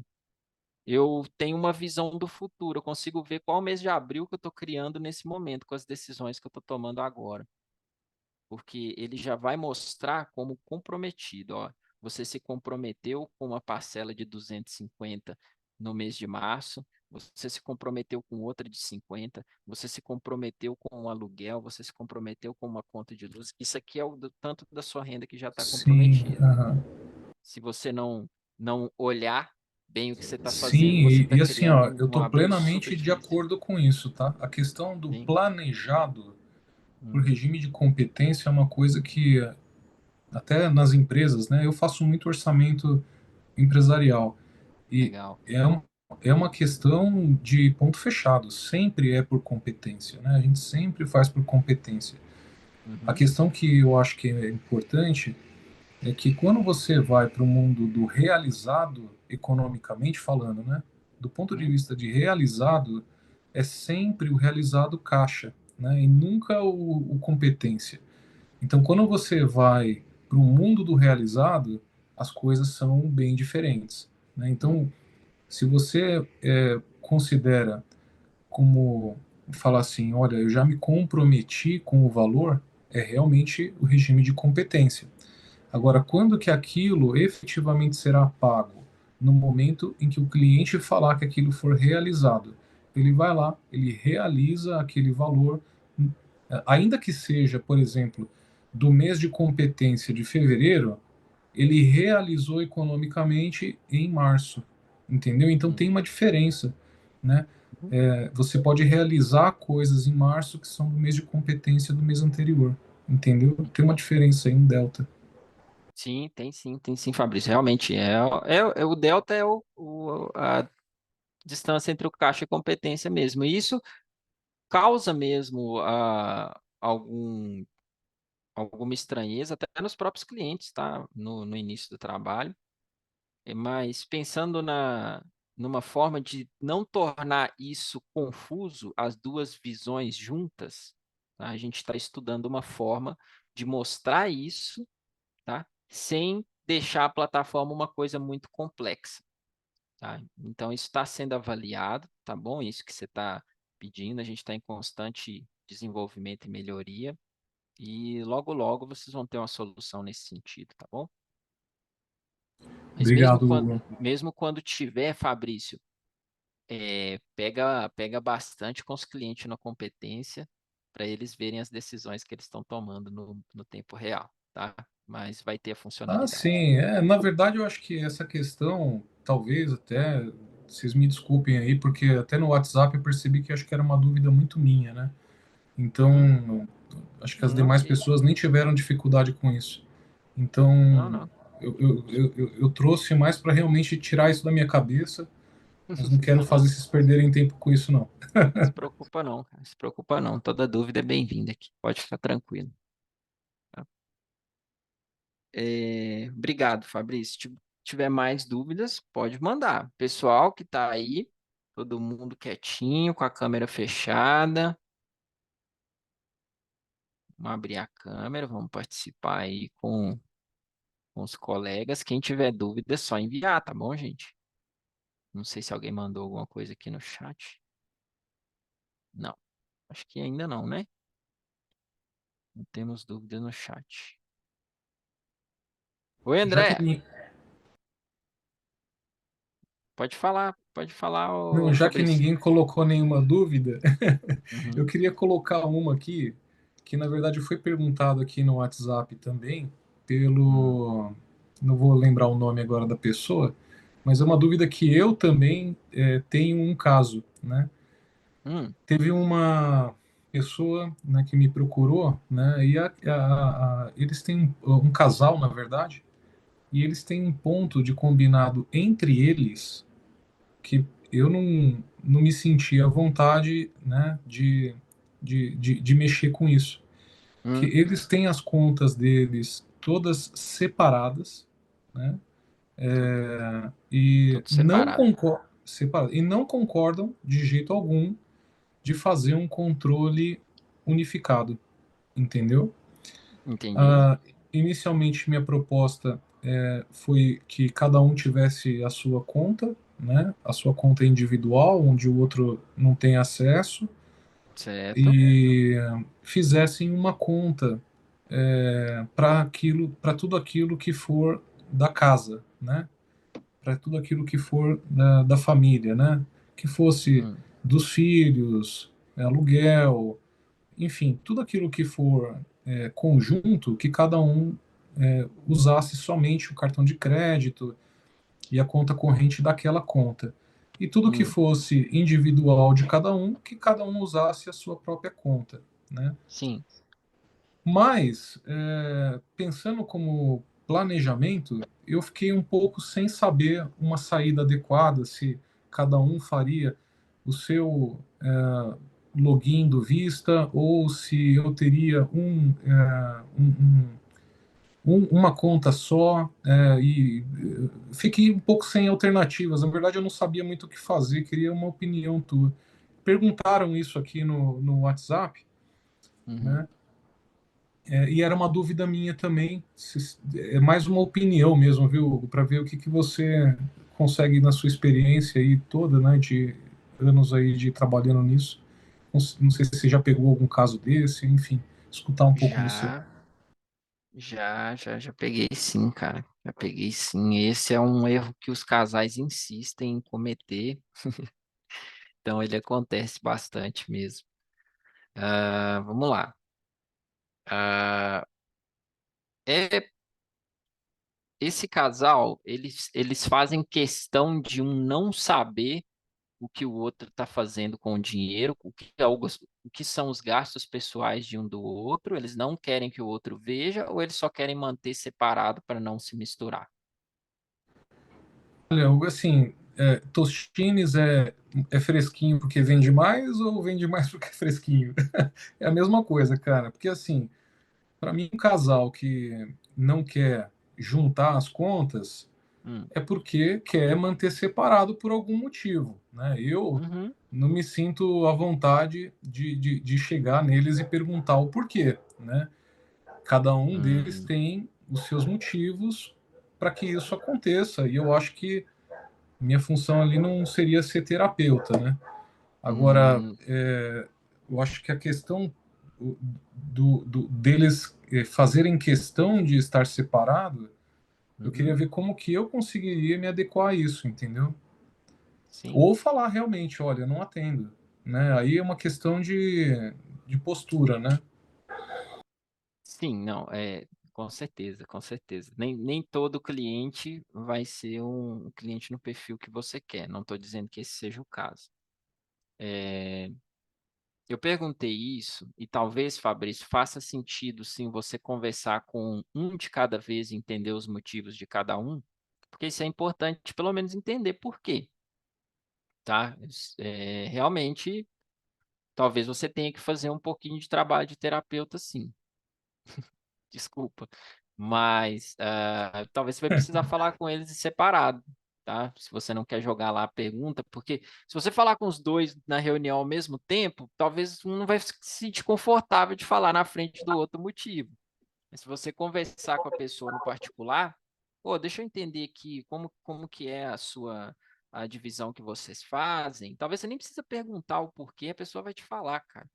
eu tenho uma visão do futuro. Eu consigo ver qual mês de abril que eu estou criando nesse momento, com as decisões que eu estou tomando agora. porque ele já vai mostrar como comprometido, ó. Você se comprometeu com uma parcela de 250 no mês de março, você se comprometeu com outra de 50, você se comprometeu com um aluguel, você se comprometeu com uma conta de luz. Isso aqui é o tanto da sua renda que já está Sim, comprometida. aham. Se você não olhar bem o que você está fazendo, Sim, você está e assim, ó, criando eu um tô abuso plenamente de subreptício. acordo com isso, tá? A questão do Sim. planejado por Hum, regime de competência é uma coisa que até nas empresas, né? Eu faço muito orçamento empresarial e legal. é, um, é uma questão de ponto fechado, sempre é por competência, né? A gente sempre faz por competência. A Uhum, questão que eu acho que é importante é que quando você vai para o mundo do realizado, economicamente falando, né? Do ponto de uhum, vista de realizado, é sempre o realizado caixa, né? E nunca o competência. Então, quando você vai para o mundo do realizado, as coisas são bem diferentes, né? uhum, Então, se você considera como falar assim, olha, eu já me comprometi com o valor, é realmente o regime de competência. Agora, quando que aquilo efetivamente será pago? No momento em que o cliente falar que aquilo for realizado. Ele vai lá, ele realiza aquele valor, ainda que seja, por exemplo, do mês de competência de fevereiro, ele realizou economicamente em março, entendeu? Então tem uhum, uma diferença, né? uhum. Você pode realizar coisas em março que são do mês de competência do mês anterior, entendeu? Tem uma diferença aí, um delta. Sim, tem sim, Fabrício. Realmente, o delta é a distância entre o caixa e competência mesmo. E isso causa mesmo alguma estranheza até nos próprios clientes, tá? No início do trabalho. Mas pensando numa forma de não tornar isso confuso, as duas visões juntas, tá? A gente está estudando uma forma de mostrar isso, tá? Sem deixar a plataforma uma coisa muito complexa, tá? Então, isso está sendo avaliado, tá bom? Isso que você está pedindo, a gente está em constante desenvolvimento e melhoria, e logo, logo vocês vão ter uma solução nesse sentido, tá bom? Mas Obrigado, Hugo. mesmo quando tiver, Fabrício, pega bastante com os clientes na competência para eles verem as decisões que eles estão tomando no tempo real, tá? Mas vai ter a Ah, funcionalidade. sim. Na verdade, eu acho que essa questão, talvez até, vocês me desculpem aí, porque até no WhatsApp eu percebi que acho que era uma dúvida muito minha, né? Uhum. Então, acho que as Não, demais que isso. pessoas nem tiveram dificuldade com isso. Não, Então, não. eu trouxe mais para realmente tirar isso da minha cabeça, mas não quero fazer vocês perderem tempo com isso, não. Se preocupa não, cara. Se preocupa não. Toda dúvida é bem-vinda aqui. Pode ficar tranquilo. Tá? Obrigado, Fabrício. Se tiver mais dúvidas, pode mandar. Pessoal que está aí, todo mundo quietinho, com a câmera fechada. Vamos abrir a câmera, vamos participar aí com os colegas. Quem tiver dúvida, é só enviar, tá bom, gente? Não sei se alguém mandou alguma coisa aqui no chat. Não, acho que ainda não, né? Não temos dúvida no chat. Oi, Já que, André. Pode falar, não, ô já que Fabrício. ninguém colocou nenhuma dúvida, eu Uhum, queria colocar uma aqui, que na verdade foi perguntado aqui no WhatsApp também, uhum, pelo. Não vou lembrar o nome agora da pessoa, mas é uma dúvida que eu também tenho um caso, né? hum, Teve uma pessoa, né, que me procurou, né? E eles têm um casal, na verdade, e eles têm um ponto de combinado entre eles que eu não me sentia à vontade, né, de mexer com isso. Que hum. eles têm as contas deles todas separadas, né, Tudo, e tudo separado. e não concordam de jeito algum de fazer um controle unificado, entendeu? Entendi. Ah, inicialmente minha proposta foi que cada um tivesse a sua conta, né, a sua conta individual, onde o outro não tem acesso, Certo. e fizessem uma conta para tudo aquilo que for da casa, né? Para tudo aquilo que for da família, né? Que fosse hum, dos filhos, aluguel, enfim, tudo aquilo que for conjunto, que cada um usasse somente o cartão de crédito e a conta corrente daquela conta. E tudo que hum, fosse individual de cada um, que cada um usasse a sua própria conta, né? sim. Mas, pensando como planejamento, eu fiquei um pouco sem saber uma saída adequada, se cada um faria o seu login do Vista, ou se eu teria uma conta só, e fiquei um pouco sem alternativas. Na verdade, eu não sabia muito o que fazer, queria uma opinião tua. Perguntaram isso aqui no WhatsApp, Uhum. né? E era uma dúvida minha também, é mais uma opinião mesmo, viu, para ver o que, que você consegue na sua experiência aí toda, né, de anos aí de trabalhando nisso. Não sei se você já pegou algum caso desse, enfim, escutar um pouco você. Já, já peguei sim, cara. Já peguei sim. Esse é um erro que os casais insistem em cometer, então ele acontece bastante mesmo. Vamos lá. Ah, é, esse casal, eles fazem questão de um não saber o que o outro está fazendo com o dinheiro, o que são os gastos pessoais de um do outro, eles não querem que o outro veja, ou eles só querem manter separado para não se misturar? Olha, assim, Tostines é fresquinho porque vende mais ou vende mais porque é fresquinho? É a mesma coisa, cara, porque assim, para mim, um casal que não quer juntar as contas Hum, é porque quer manter separado por algum motivo, né? Eu uhum, não me sinto à vontade de chegar neles e perguntar o porquê, né? Cada um deles hum, tem os seus motivos para que isso aconteça, e eu acho que minha função ali não seria ser terapeuta, né? Agora, hum, eu acho que a questão deles fazerem questão de estar separado, eu uhum, queria ver como que eu conseguiria me adequar a isso, entendeu? sim. Ou falar realmente, olha, não atendo, né? Aí é uma questão de postura, né? Sim, não, com certeza, com certeza. Nem todo cliente vai ser um cliente no perfil que você quer. Não estou dizendo que esse seja o caso. É, eu perguntei isso e talvez, Fabrício, faça sentido sim você conversar com um de cada vez e entender os motivos de cada um, porque isso é importante, pelo menos entender por quê, tá? Realmente, talvez você tenha que fazer um pouquinho de trabalho de terapeuta, sim. Desculpa, mas talvez você vai precisar falar com eles em separado, tá? Se você não quer jogar lá a pergunta, porque se você falar com os dois na reunião ao mesmo tempo, talvez um não vai se sentir confortável de falar na frente do outro motivo. Mas se você conversar com a pessoa no particular, pô, deixa eu entender aqui como que é a divisão que vocês fazem. Talvez você nem precisa perguntar o porquê, a pessoa vai te falar, cara.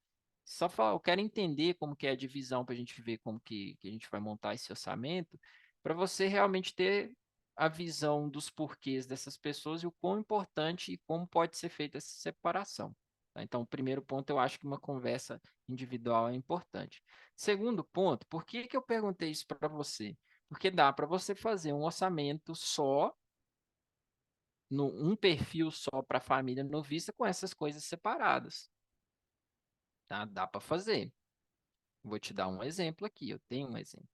Só falar, eu quero entender como que é a divisão para a gente ver como que a gente vai montar esse orçamento, para você realmente ter a visão dos porquês dessas pessoas e o quão importante e como pode ser feita essa separação. Tá? Então, o primeiro ponto, eu acho que uma conversa individual é importante. Segundo ponto, por que que eu perguntei isso para você? Porque dá para você fazer um orçamento só, um perfil só para a família no Vista com essas coisas separadas, tá? Dá para fazer. Vou te dar um exemplo aqui, eu tenho um exemplo,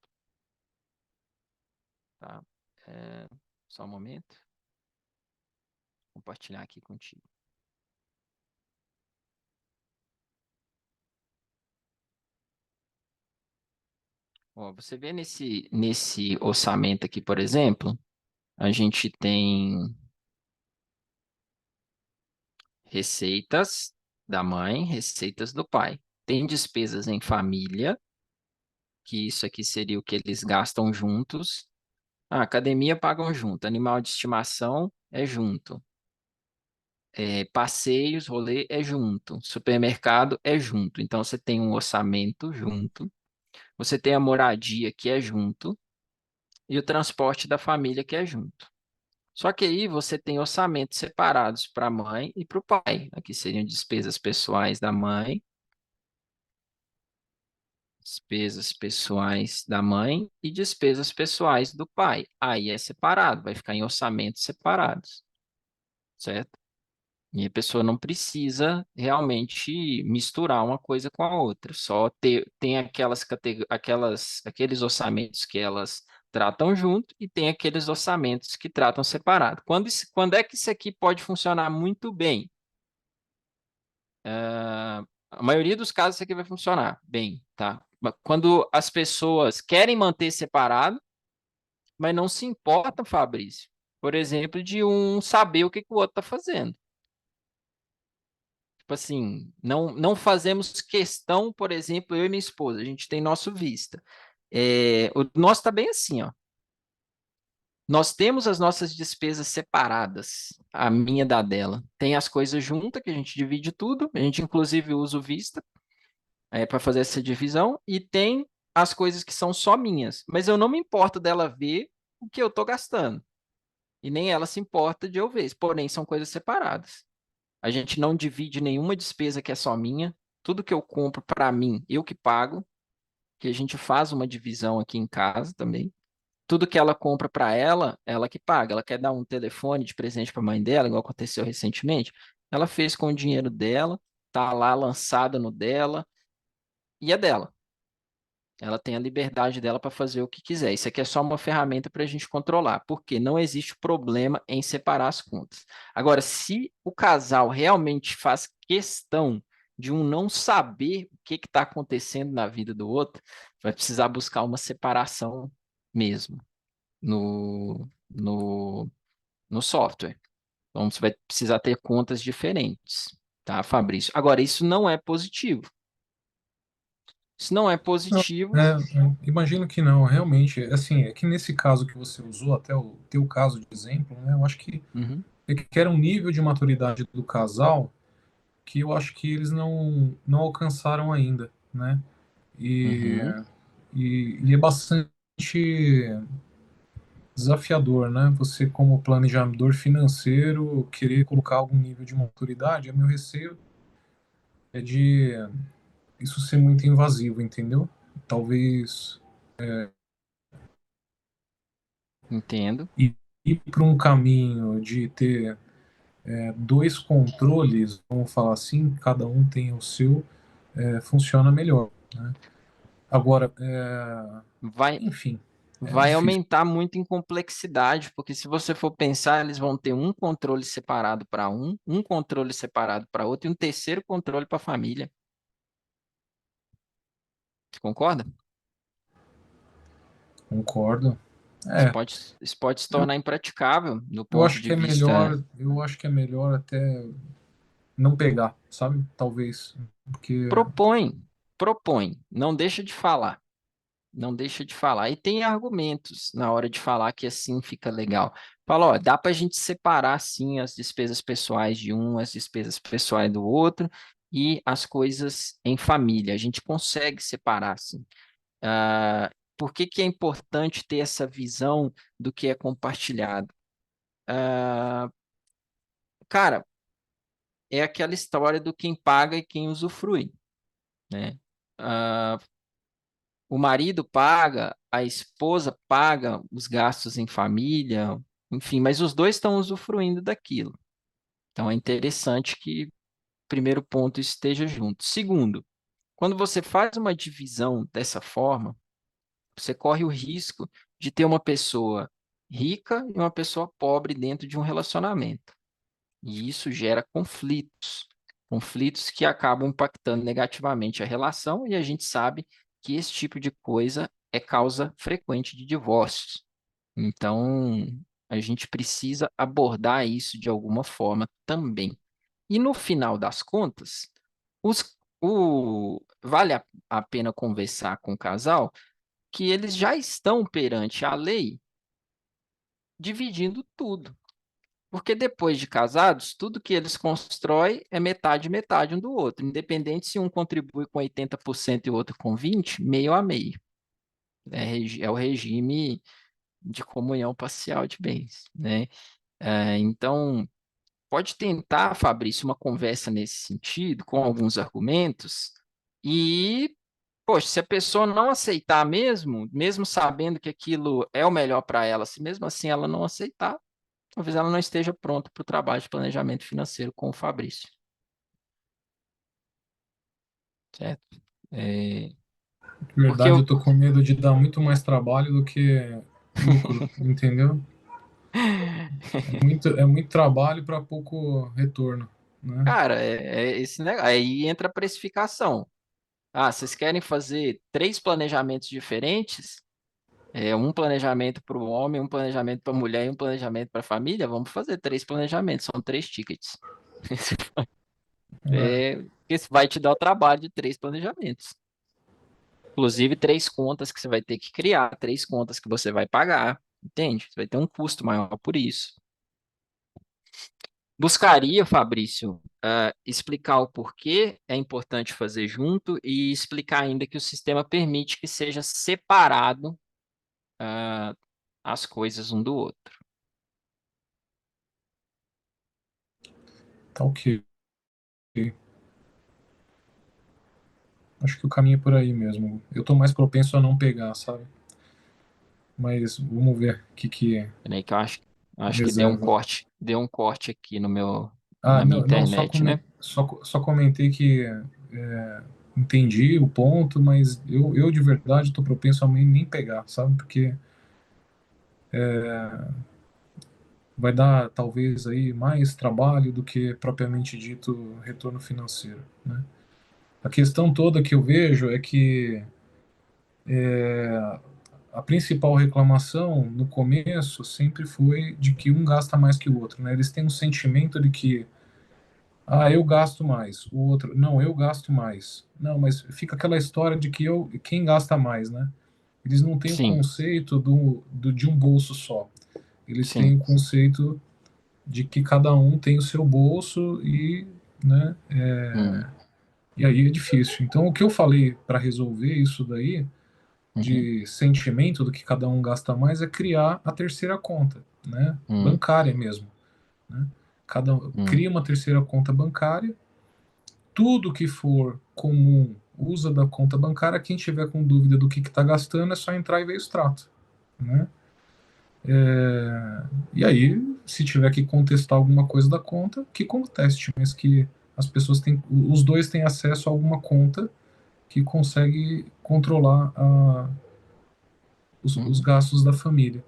tá? É, só um momento, vou compartilhar aqui contigo. Ó, você vê nesse orçamento aqui, por exemplo, a gente tem receitas da mãe, receitas do pai. Tem despesas em família, que isso aqui seria o que eles gastam juntos. Academia pagam junto, animal de estimação é junto. Passeios, rolê é junto, supermercado é junto. Então você tem um orçamento junto. você tem a moradia que é junto e o transporte da família que é junto. Só que aí você tem orçamentos separados para a mãe e para o pai. Aqui seriam despesas pessoais da mãe, despesas pessoais da mãe e despesas pessoais do pai. Aí é separado, vai ficar em orçamentos separados, certo? E a pessoa não precisa realmente misturar uma coisa com a outra, só tem aqueles orçamentos que elas tratam junto e tem aqueles orçamentos que tratam separado. Quando é que isso aqui pode funcionar muito bem? A maioria dos casos isso aqui vai funcionar bem, tá? Quando as pessoas querem manter separado, mas não se importam, Fabrício, por exemplo, de um saber o que que o outro está fazendo. Tipo assim, não fazemos questão, por exemplo, eu e minha esposa, a gente tem nosso Vista. O nosso tá bem assim, ó. Nós temos as nossas despesas separadas, a minha da dela. Tem as coisas juntas, que a gente divide tudo, a gente inclusive usa o Vista para fazer essa divisão, e tem as coisas que são só minhas. Mas eu não me importo dela ver o que eu tô gastando. E nem ela se importa de eu ver, porém são coisas separadas. A gente não divide nenhuma despesa que é só minha. Tudo que eu compro para mim, eu que pago, que a gente faz uma divisão aqui em casa também. Tudo que ela compra para ela, ela que paga. Ela quer dar um telefone de presente para a mãe dela, igual aconteceu recentemente. Ela fez com o dinheiro dela, tá lá lançada no dela e é dela. Ela tem a liberdade dela para fazer o que quiser. Isso aqui é só uma ferramenta para a gente controlar, porque não existe problema em separar as contas. Agora, se o casal realmente faz questão de um não saber o que está acontecendo na vida do outro, vai precisar buscar uma separação mesmo no software. Então, você vai precisar ter contas diferentes, tá, Fabrício? Agora, isso não é positivo. Isso não é Não, positivo. imagino que não, realmente, assim, é que nesse caso que você usou, até o teu caso de exemplo, né, eu acho que Uhum, era um nível de maturidade do casal que eu acho que eles não alcançaram ainda, né? E, uhum. e é bastante desafiador, né? Você, como planejador financeiro, querer colocar algum nível de maturidade, é meu receio é de isso ser muito invasivo, entendeu? Talvez Entendo. ir para um caminho de ter dois controles, vamos falar assim, cada um tem o seu, funciona melhor, né? Agora, Vai, enfim, é vai difícil. aumentar muito em complexidade, porque se você for pensar, eles vão ter um controle separado para um controle separado para outro e um terceiro controle para a família. Você concorda? Concordo. É, Isso pode se eu, tornar impraticável do eu ponto acho de que é vista. melhor, eu acho que é melhor até não pegar, sabe? Talvez, porque Propõe, não deixa de falar. Não deixa de falar. E tem argumentos na hora de falar que assim fica legal. Fala, ó, dá para a gente separar sim as despesas pessoais de um, as despesas pessoais do outro e as coisas em família. A gente consegue separar sim. Por que que é importante ter essa visão do que é compartilhado? Ah, cara, é aquela história do quem paga e quem usufrui, né? Ah, o marido paga, a esposa paga os gastos em família, enfim, mas os dois estão usufruindo daquilo. Então é interessante que, primeiro ponto, esteja junto. Segundo, quando você faz uma divisão dessa forma, você corre o risco de ter uma pessoa rica e uma pessoa pobre dentro de um relacionamento. E isso gera conflitos, conflitos que acabam impactando negativamente a relação, e a gente sabe que esse tipo de coisa é causa frequente de divórcios. Então, a gente precisa abordar isso de alguma forma também. E no final das contas, vale a pena conversar com o casal que eles já estão perante a lei dividindo tudo. Porque depois de casados, tudo que eles constroem é metade, metade um do outro. Independente se um contribui com 80% e o outro com 20%, meio a meio. É o regime de comunhão parcial de bens, né? Então, pode tentar, Fabrício, uma conversa nesse sentido, com alguns argumentos, e, poxa, se a pessoa não aceitar mesmo sabendo que aquilo é o melhor para ela, se mesmo assim ela não aceitar, talvez ela não esteja pronta para o trabalho de planejamento financeiro com o Fabrício, certo? É, De porque verdade, eu tô com medo de dar muito mais trabalho do que lucro, entendeu? É muito trabalho para pouco retorno, né? cara, esse negócio. Aí entra a precificação. Ah, vocês querem fazer 3 planejamentos diferentes? Um planejamento para o homem, um planejamento para a mulher e um planejamento para a família? Vamos fazer 3 planejamentos, são 3 tickets. É, Esse vai te dar o trabalho de 3 planejamentos. Inclusive, 3 contas que você vai ter que criar, 3 contas que você vai pagar, entende? Você vai ter um custo maior por isso. Buscaria, Fabrício, explicar o porquê é importante fazer junto e explicar ainda que o sistema permite que seja separado, ah, as coisas um do outro. tá ok. Acho que o caminho é por aí mesmo. Eu tô mais propenso a não pegar, sabe? Mas vamos ver o que é Peraí que eu acho que reserva. deu um corte aqui no Ah, na minha não, não, só, internet, né? só comentei que entendi o ponto, mas eu de verdade tô propenso a nem pegar, sabe? Porque vai dar talvez aí mais trabalho do que propriamente dito retorno financeiro, né? A questão toda que eu vejo é que a principal reclamação no começo sempre foi de que um gasta mais que o outro, né? Eles têm um sentimento de que, eu gasto mais, o outro, não, eu gasto mais. Não, mas fica aquela história de que quem gasta mais, né? Eles não têm o Sim, conceito de um bolso só. Eles têm sim. o conceito de que cada um tem o seu bolso e, né, Hum, e aí é difícil. Então, o que eu falei para resolver isso daí, uhum, de sentimento do que cada um gasta mais, é criar a terceira conta, né, hum, bancária mesmo, né? hum, Cria uma terceira conta bancária, tudo que for comum usa da conta bancária, quem tiver com dúvida do que está gastando é só entrar e ver o extrato, né? E aí, se tiver que contestar alguma coisa da conta, que conteste, mas que as pessoas têm, os dois têm acesso a alguma conta que consegue controlar os uhum. gastos da família.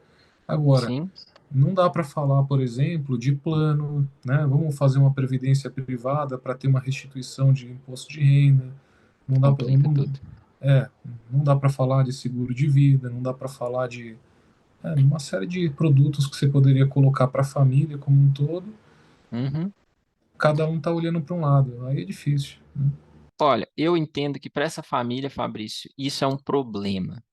Agora, Sim, não dá para falar, por exemplo, de plano, né? Vamos fazer uma previdência privada para ter uma restituição de imposto de renda. Não dá pra, complica não, tudo. é, não dá para falar de seguro de vida, não dá para falar de uma série de produtos que você poderia colocar para a família como um todo. Uhum. Cada um tá olhando para um lado, aí é difícil, né? Olha, eu entendo que para essa família, Fabrício, isso é um problema.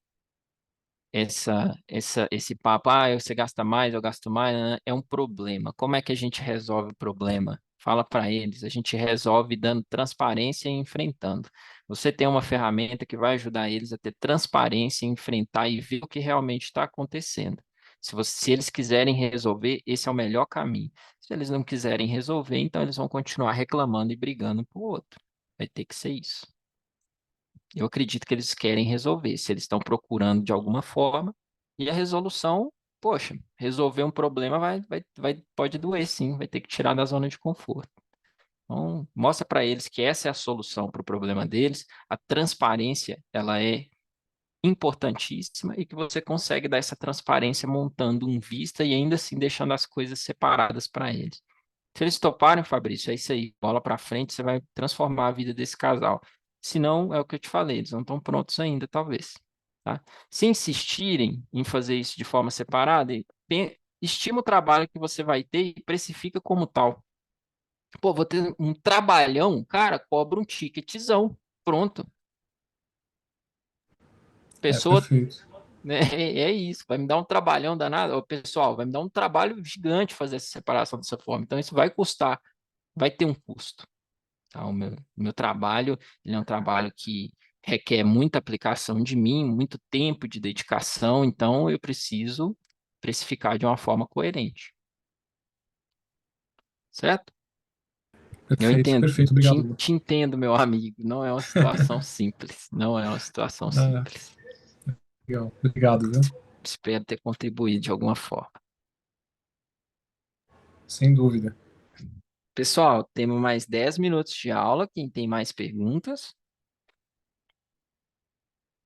Esse papo, você gasta mais, eu gasto mais, né, é um problema. Como é que a gente resolve o problema? Fala para eles, a gente resolve dando transparência e enfrentando. Você tem uma ferramenta que vai ajudar eles a ter transparência, enfrentar e ver o que realmente está acontecendo. Se eles quiserem resolver, esse é o melhor caminho. Se eles não quiserem resolver, então eles vão continuar reclamando e brigando um com o outro. Vai ter que ser isso. Eu acredito que eles querem resolver, se eles estão procurando de alguma forma, e a resolução, poxa, resolver um problema pode doer sim, vai ter que tirar da zona de conforto. Então, mostra para eles que essa é a solução para o problema deles, a transparência, ela é importantíssima e que você consegue dar essa transparência montando um vista e ainda assim deixando as coisas separadas para eles. Se eles toparem, Fabrício, é isso aí, bola para frente, você vai transformar a vida desse casal. Se não, é o que eu te falei, eles não estão prontos ainda, talvez. Tá? Se insistirem em fazer isso de forma separada, estima o trabalho que você vai ter e precifica como tal. Pô, vou ter um trabalhão, cara, cobra um ticketzão. Pronto. É Pessoa, perfeito. né, é isso, vai me dar um trabalhão danado. Ô, pessoal, vai me dar um trabalho gigante fazer essa separação dessa forma. Então, isso vai custar, vai ter um custo. Tá? O meu trabalho, ele é um trabalho que requer muita aplicação de mim, muito tempo de dedicação, então eu preciso precificar de uma forma coerente, certo? Eu Perfeito, entendo, perfeito. Obrigado, Lu. te entendo, meu amigo. Não é uma situação simples. Não é uma situação Ah, simples. legal. Obrigado, viu? Espero ter contribuído de alguma forma. Sem dúvida. Pessoal, temos mais 10 minutos de aula. Quem tem mais perguntas,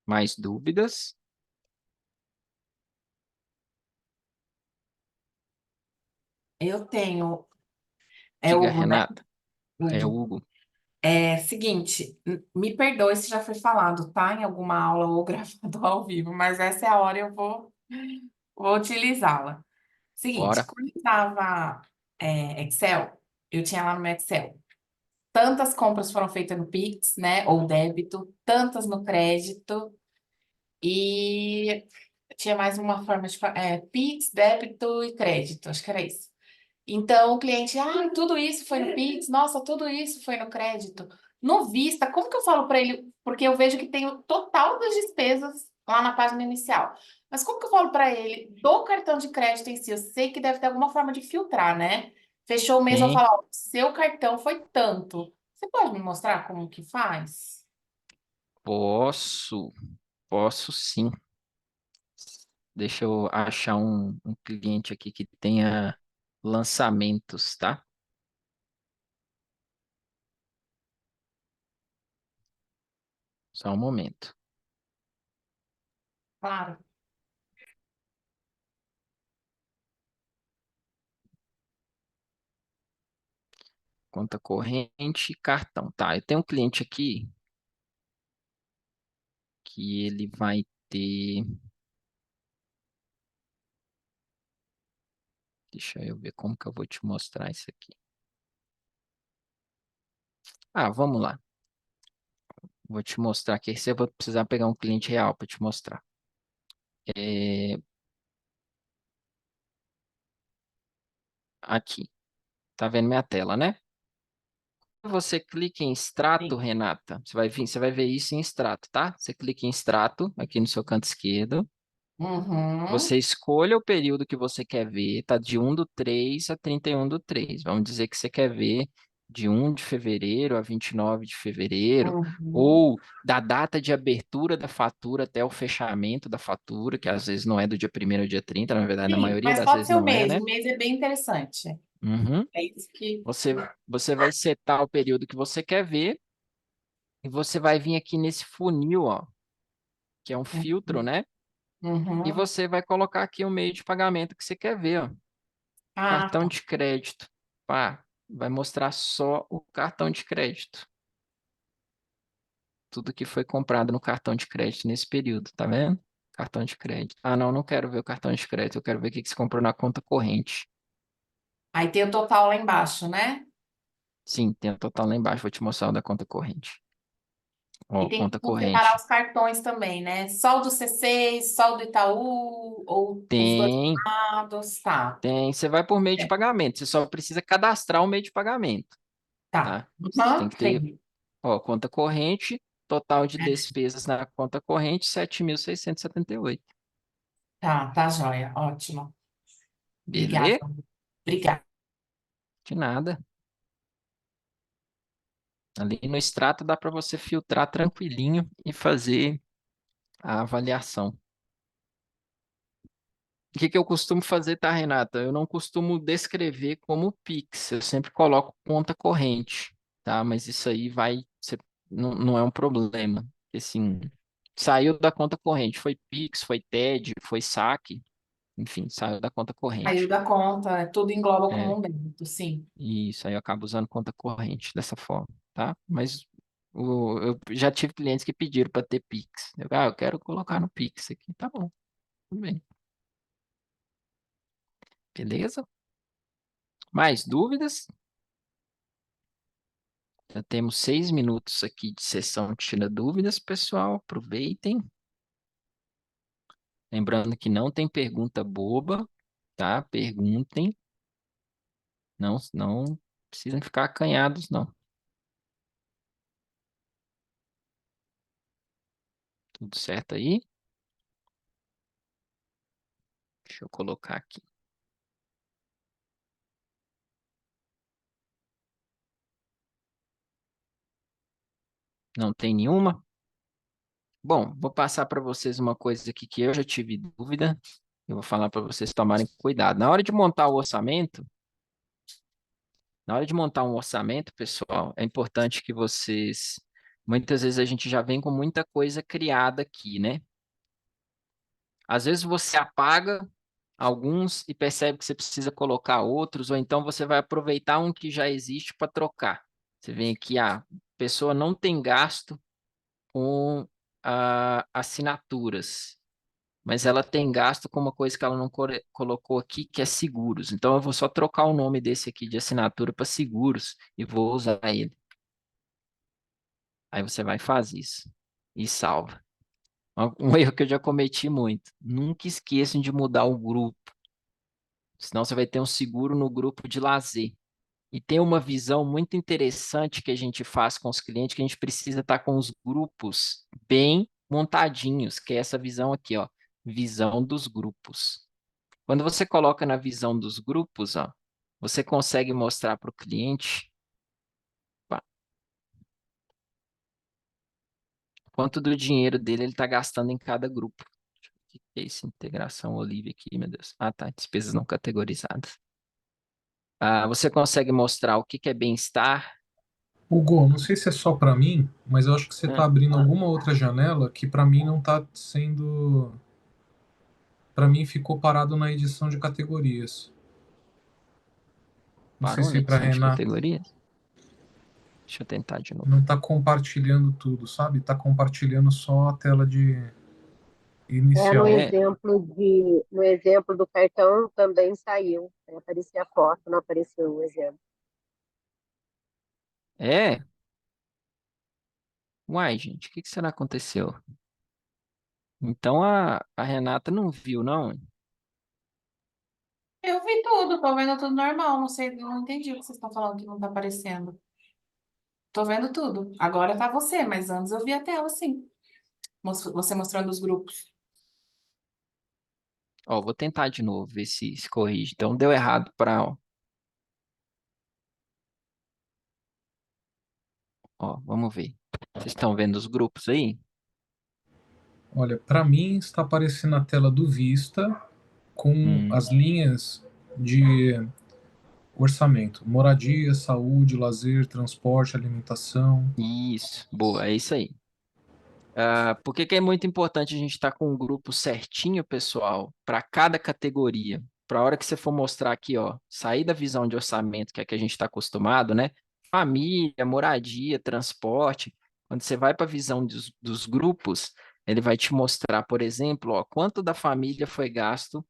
mais dúvidas, Eu tenho. É diga, Hugo, né? Renata. É Hugo. Hugo. É seguinte, me perdoe se já foi falado, tá? Em alguma aula ou gravado ao vivo, mas essa é a hora eu vou utilizá-la. Seguinte, Bora. quando eu usava Excel, eu tinha lá no meu Excel. Tantas compras foram feitas no Pix, né? Ou débito, tantas no crédito, e tinha mais uma forma de Pix, débito e crédito, acho que era isso. Então, o cliente, tudo isso foi no Pix, nossa, tudo isso foi no crédito. No Vista, como que eu falo para ele? Porque eu vejo que tem o total das despesas lá na página inicial. Mas como que eu falo para ele do cartão de crédito em si? Eu sei que deve ter alguma forma de filtrar, né? Fechou o mês, eu vou Tem. falar, ó, seu cartão foi tanto. Você pode me mostrar como que faz? Posso. Posso sim. Deixa eu achar um cliente aqui que tenha lançamentos, tá? Só um momento. Claro. Conta corrente, cartão. Tá, eu tenho um cliente aqui que ele vai ter. Deixa eu ver como que eu vou te mostrar isso aqui. Ah, vamos lá. Vou te mostrar aqui. Você vai precisar pegar um cliente real para te mostrar. É, aqui. Tá vendo minha tela, né? Você clica em extrato, Sim. Renata. Você vai ver isso em extrato, tá? Você clica em extrato aqui no seu canto esquerdo. Uhum. Você escolha o período que você quer ver, tá? De 1/3 a 31/3. Vamos dizer que você quer ver de 1 de fevereiro a 29 de fevereiro, Uhum. ou da data de abertura da fatura até o fechamento da fatura, que às vezes não é do dia 1º ao dia 30, na verdade, na Sim, maioria mas das pode vezes ser o não é, mês. né? O mês é bem interessante. Uhum. É isso que. Você, você vai setar o período que você quer ver e você vai vir aqui nesse funil, ó, que é um filtro, né? E Uhum. você vai colocar aqui o meio de pagamento que você quer ver, ó. Ah, Cartão tá. de crédito. Pá, vai mostrar só o cartão de crédito. Tudo que foi comprado no cartão de crédito nesse período, tá vendo? Cartão de crédito. Ah, não, não quero ver o cartão de crédito, eu quero ver o que que você comprou na conta corrente. Aí tem o total lá embaixo, né? Sim, tem o total lá embaixo, vou te mostrar o da conta corrente. E Ó, tem conta como separar corrente. os cartões também, né? Só o do C6, só o do Itaú, ou os dois Tem, lados, tá. tem. Você vai por meio de É, pagamento, você só precisa cadastrar o meio de pagamento, tá. tá? Você tem que ter, Tem. ó, conta corrente, total de despesas na conta corrente, 7.678. Tá, tá, joia. Ótimo. Obrigada. Beleza? Obrigada. De nada. Ali no extrato dá para você filtrar tranquilinho e fazer a avaliação. O que que eu costumo fazer, tá, Renata? Eu não costumo descrever como Pix, eu sempre coloco conta corrente, tá? Mas isso aí não é um problema. Assim, saiu da conta corrente, foi Pix, foi TED, foi saque, enfim, saiu da conta Saiu corrente. da conta, tudo engloba como É, um débito, sim. isso aí eu acabo usando conta corrente dessa forma, tá? Mas eu já tive clientes que pediram para ter Pix. Eu quero colocar no Pix aqui. Tá bom, tudo bem. Beleza? Mais dúvidas? Já temos 6 minutos aqui de sessão Tira Dúvidas, pessoal. Aproveitem. Lembrando que não tem pergunta boba, tá? Perguntem. Não, não precisam ficar acanhados, não. Tudo certo aí? Deixa eu colocar aqui. Não tem nenhuma? Bom, vou passar para vocês uma coisa aqui que eu já tive dúvida. Eu vou falar para vocês tomarem cuidado. Na hora de montar um orçamento, pessoal, é importante que vocês. Muitas vezes a gente já vem com muita coisa criada aqui, né? Às vezes você apaga alguns e percebe que você precisa colocar outros, ou então você vai aproveitar um que já existe para trocar. Você vem aqui, a pessoa não tem gasto com assinaturas, mas ela tem gasto com uma coisa que ela não colocou aqui, que é seguros. Então eu vou só trocar o nome desse aqui de assinatura para seguros e vou usar ele. Aí você vai e faz isso e salva. Um erro que eu já cometi muito. Nunca esqueçam de mudar o grupo, senão você vai ter um seguro no grupo de lazer. E tem uma visão muito interessante que a gente faz com os clientes, que a gente precisa estar com os grupos bem montadinhos, que é essa visão aqui, ó, visão dos grupos. Quando você coloca na visão dos grupos, ó, você consegue mostrar para o cliente pá, quanto do dinheiro dele ele está gastando em cada grupo. O que é isso? Integração Olivia aqui, meu Deus. Ah, tá. Despesas não categorizadas. Você consegue mostrar o que que é bem-estar? Hugo, não sei se é só para mim, mas eu acho que você está Ah, abrindo alguma outra janela que para mim não está sendo. Para mim ficou parado na edição de categorias. Não sei parou se na para edição de Renata categorias? Deixa eu tentar de novo. não está compartilhando tudo, sabe? Está compartilhando só a tela de É, no inicial. É, exemplo no exemplo do cartão também saiu. Aí aparecia a foto, não apareceu o exemplo. é. Uai, gente, o que que será que aconteceu? Então a Renata não viu, não? Eu vi tudo, tô vendo tudo normal. Não sei, não entendi o que vocês estão falando que não tá aparecendo. Tô vendo tudo. Agora tá você, mas antes eu vi a tela, sim. Você mostrando os grupos. Ó, vou tentar de novo, ver se corrige. Então deu errado para, ó, vamos ver. Vocês estão vendo os grupos aí? Olha, para mim está aparecendo a tela do Vista com Hum, as linhas de orçamento: moradia, saúde, lazer, transporte, alimentação. isso, boa, é isso aí. Por que que é muito importante a gente estar com um grupo certinho, pessoal, para cada categoria? Para a hora que você for mostrar aqui, ó, sair da visão de orçamento, que é que a gente está acostumado, né? Família, moradia, transporte. Quando você vai para a visão dos grupos, ele vai te mostrar, por exemplo, ó, quanto da família foi gasto.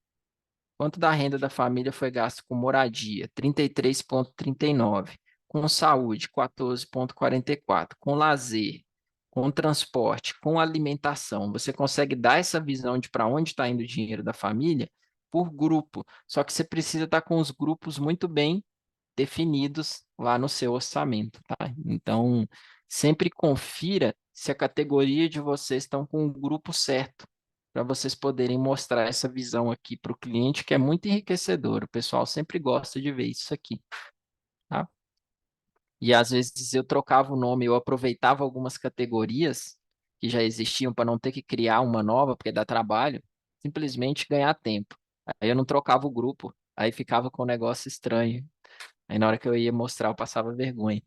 Quanto da renda da família foi gasto com moradia? 33,39. Com saúde, 14,44. Com lazer, com transporte, com alimentação. Você consegue dar essa visão de para onde está indo o dinheiro da família por grupo. Só que você precisa estar com os grupos muito bem definidos lá no seu orçamento, tá? Então, sempre confira se a categoria de vocês estão com o grupo certo, para vocês poderem mostrar essa visão aqui para o cliente, que é muito enriquecedor. O pessoal sempre gosta de ver isso aqui, tá? E às vezes eu trocava o nome, eu aproveitava algumas categorias que já existiam para não ter que criar uma nova, porque dá trabalho, simplesmente ganhar tempo. Aí eu não trocava o grupo, aí ficava com um negócio estranho. Aí na hora que eu ia mostrar, eu passava vergonha.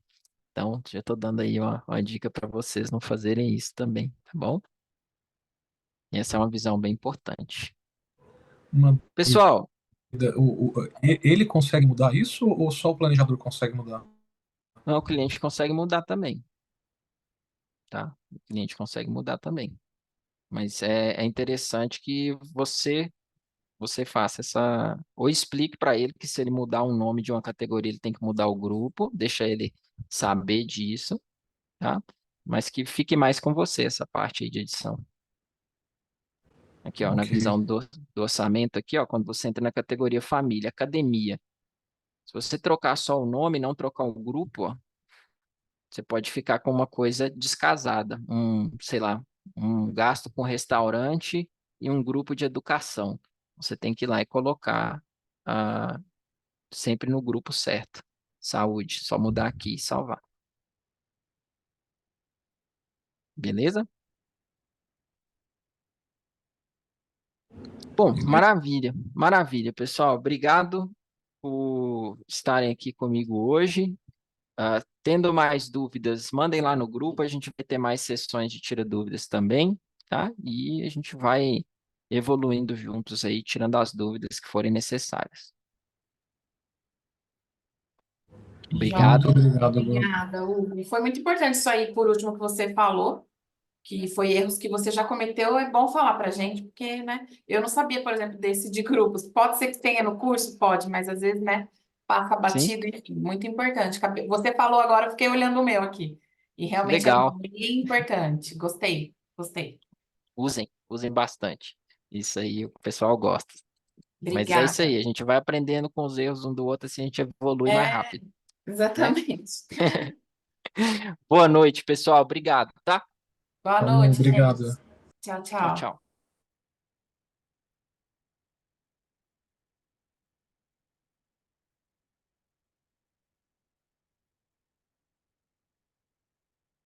Então, já estou dando aí uma dica para vocês não fazerem isso também, tá bom? E essa é uma visão bem importante. Uma Pessoal, dúvida, ele consegue mudar isso ou só o planejador consegue mudar? o cliente consegue mudar também, tá? O cliente consegue mudar também. Mas é interessante que você faça essa, ou explique para ele que se ele mudar o nome de uma categoria, ele tem que mudar o grupo, deixa ele saber disso, tá? Mas que fique mais com você essa parte aí de edição. Aqui, ó, na Ok. visão do orçamento, aqui, ó, quando você entra na categoria família, academia. Se você trocar só o nome, não trocar o grupo, ó, você pode ficar com uma coisa descasada, sei lá, um gasto com restaurante e um grupo de educação. Você tem que ir lá e colocar ah, sempre no grupo certo. Saúde, só mudar aqui e salvar. Beleza? Bom, maravilha, maravilha, pessoal. Obrigado por estarem aqui comigo hoje. Tendo mais dúvidas, mandem lá no grupo. A gente vai ter mais sessões de tira dúvidas também, tá? E a gente vai evoluindo juntos aí, tirando as dúvidas que forem necessárias. Muito Obrigado. obrigado, Bruno. Obrigada, Hugo. Foi muito importante isso aí, por último, que você falou, que foi erros que você já cometeu. É bom falar pra gente, porque, né, eu não sabia, por exemplo, desse de grupos. Pode ser que tenha no curso? Pode, mas às vezes, né, passa Sim, batido, enfim, muito importante. Você falou agora, eu fiquei olhando o meu aqui. E realmente é legal. bem importante. Gostei, gostei. Usem bastante. Isso aí o pessoal gosta. Mas é isso Obrigada. aí, a gente vai aprendendo com os erros um do outro, assim a gente evolui mais É, rápido, né? exatamente. Boa noite, pessoal. Obrigado, tá? Boa Falou, noite, gente. obrigado. Tchau, Tchau, tchau. tchau.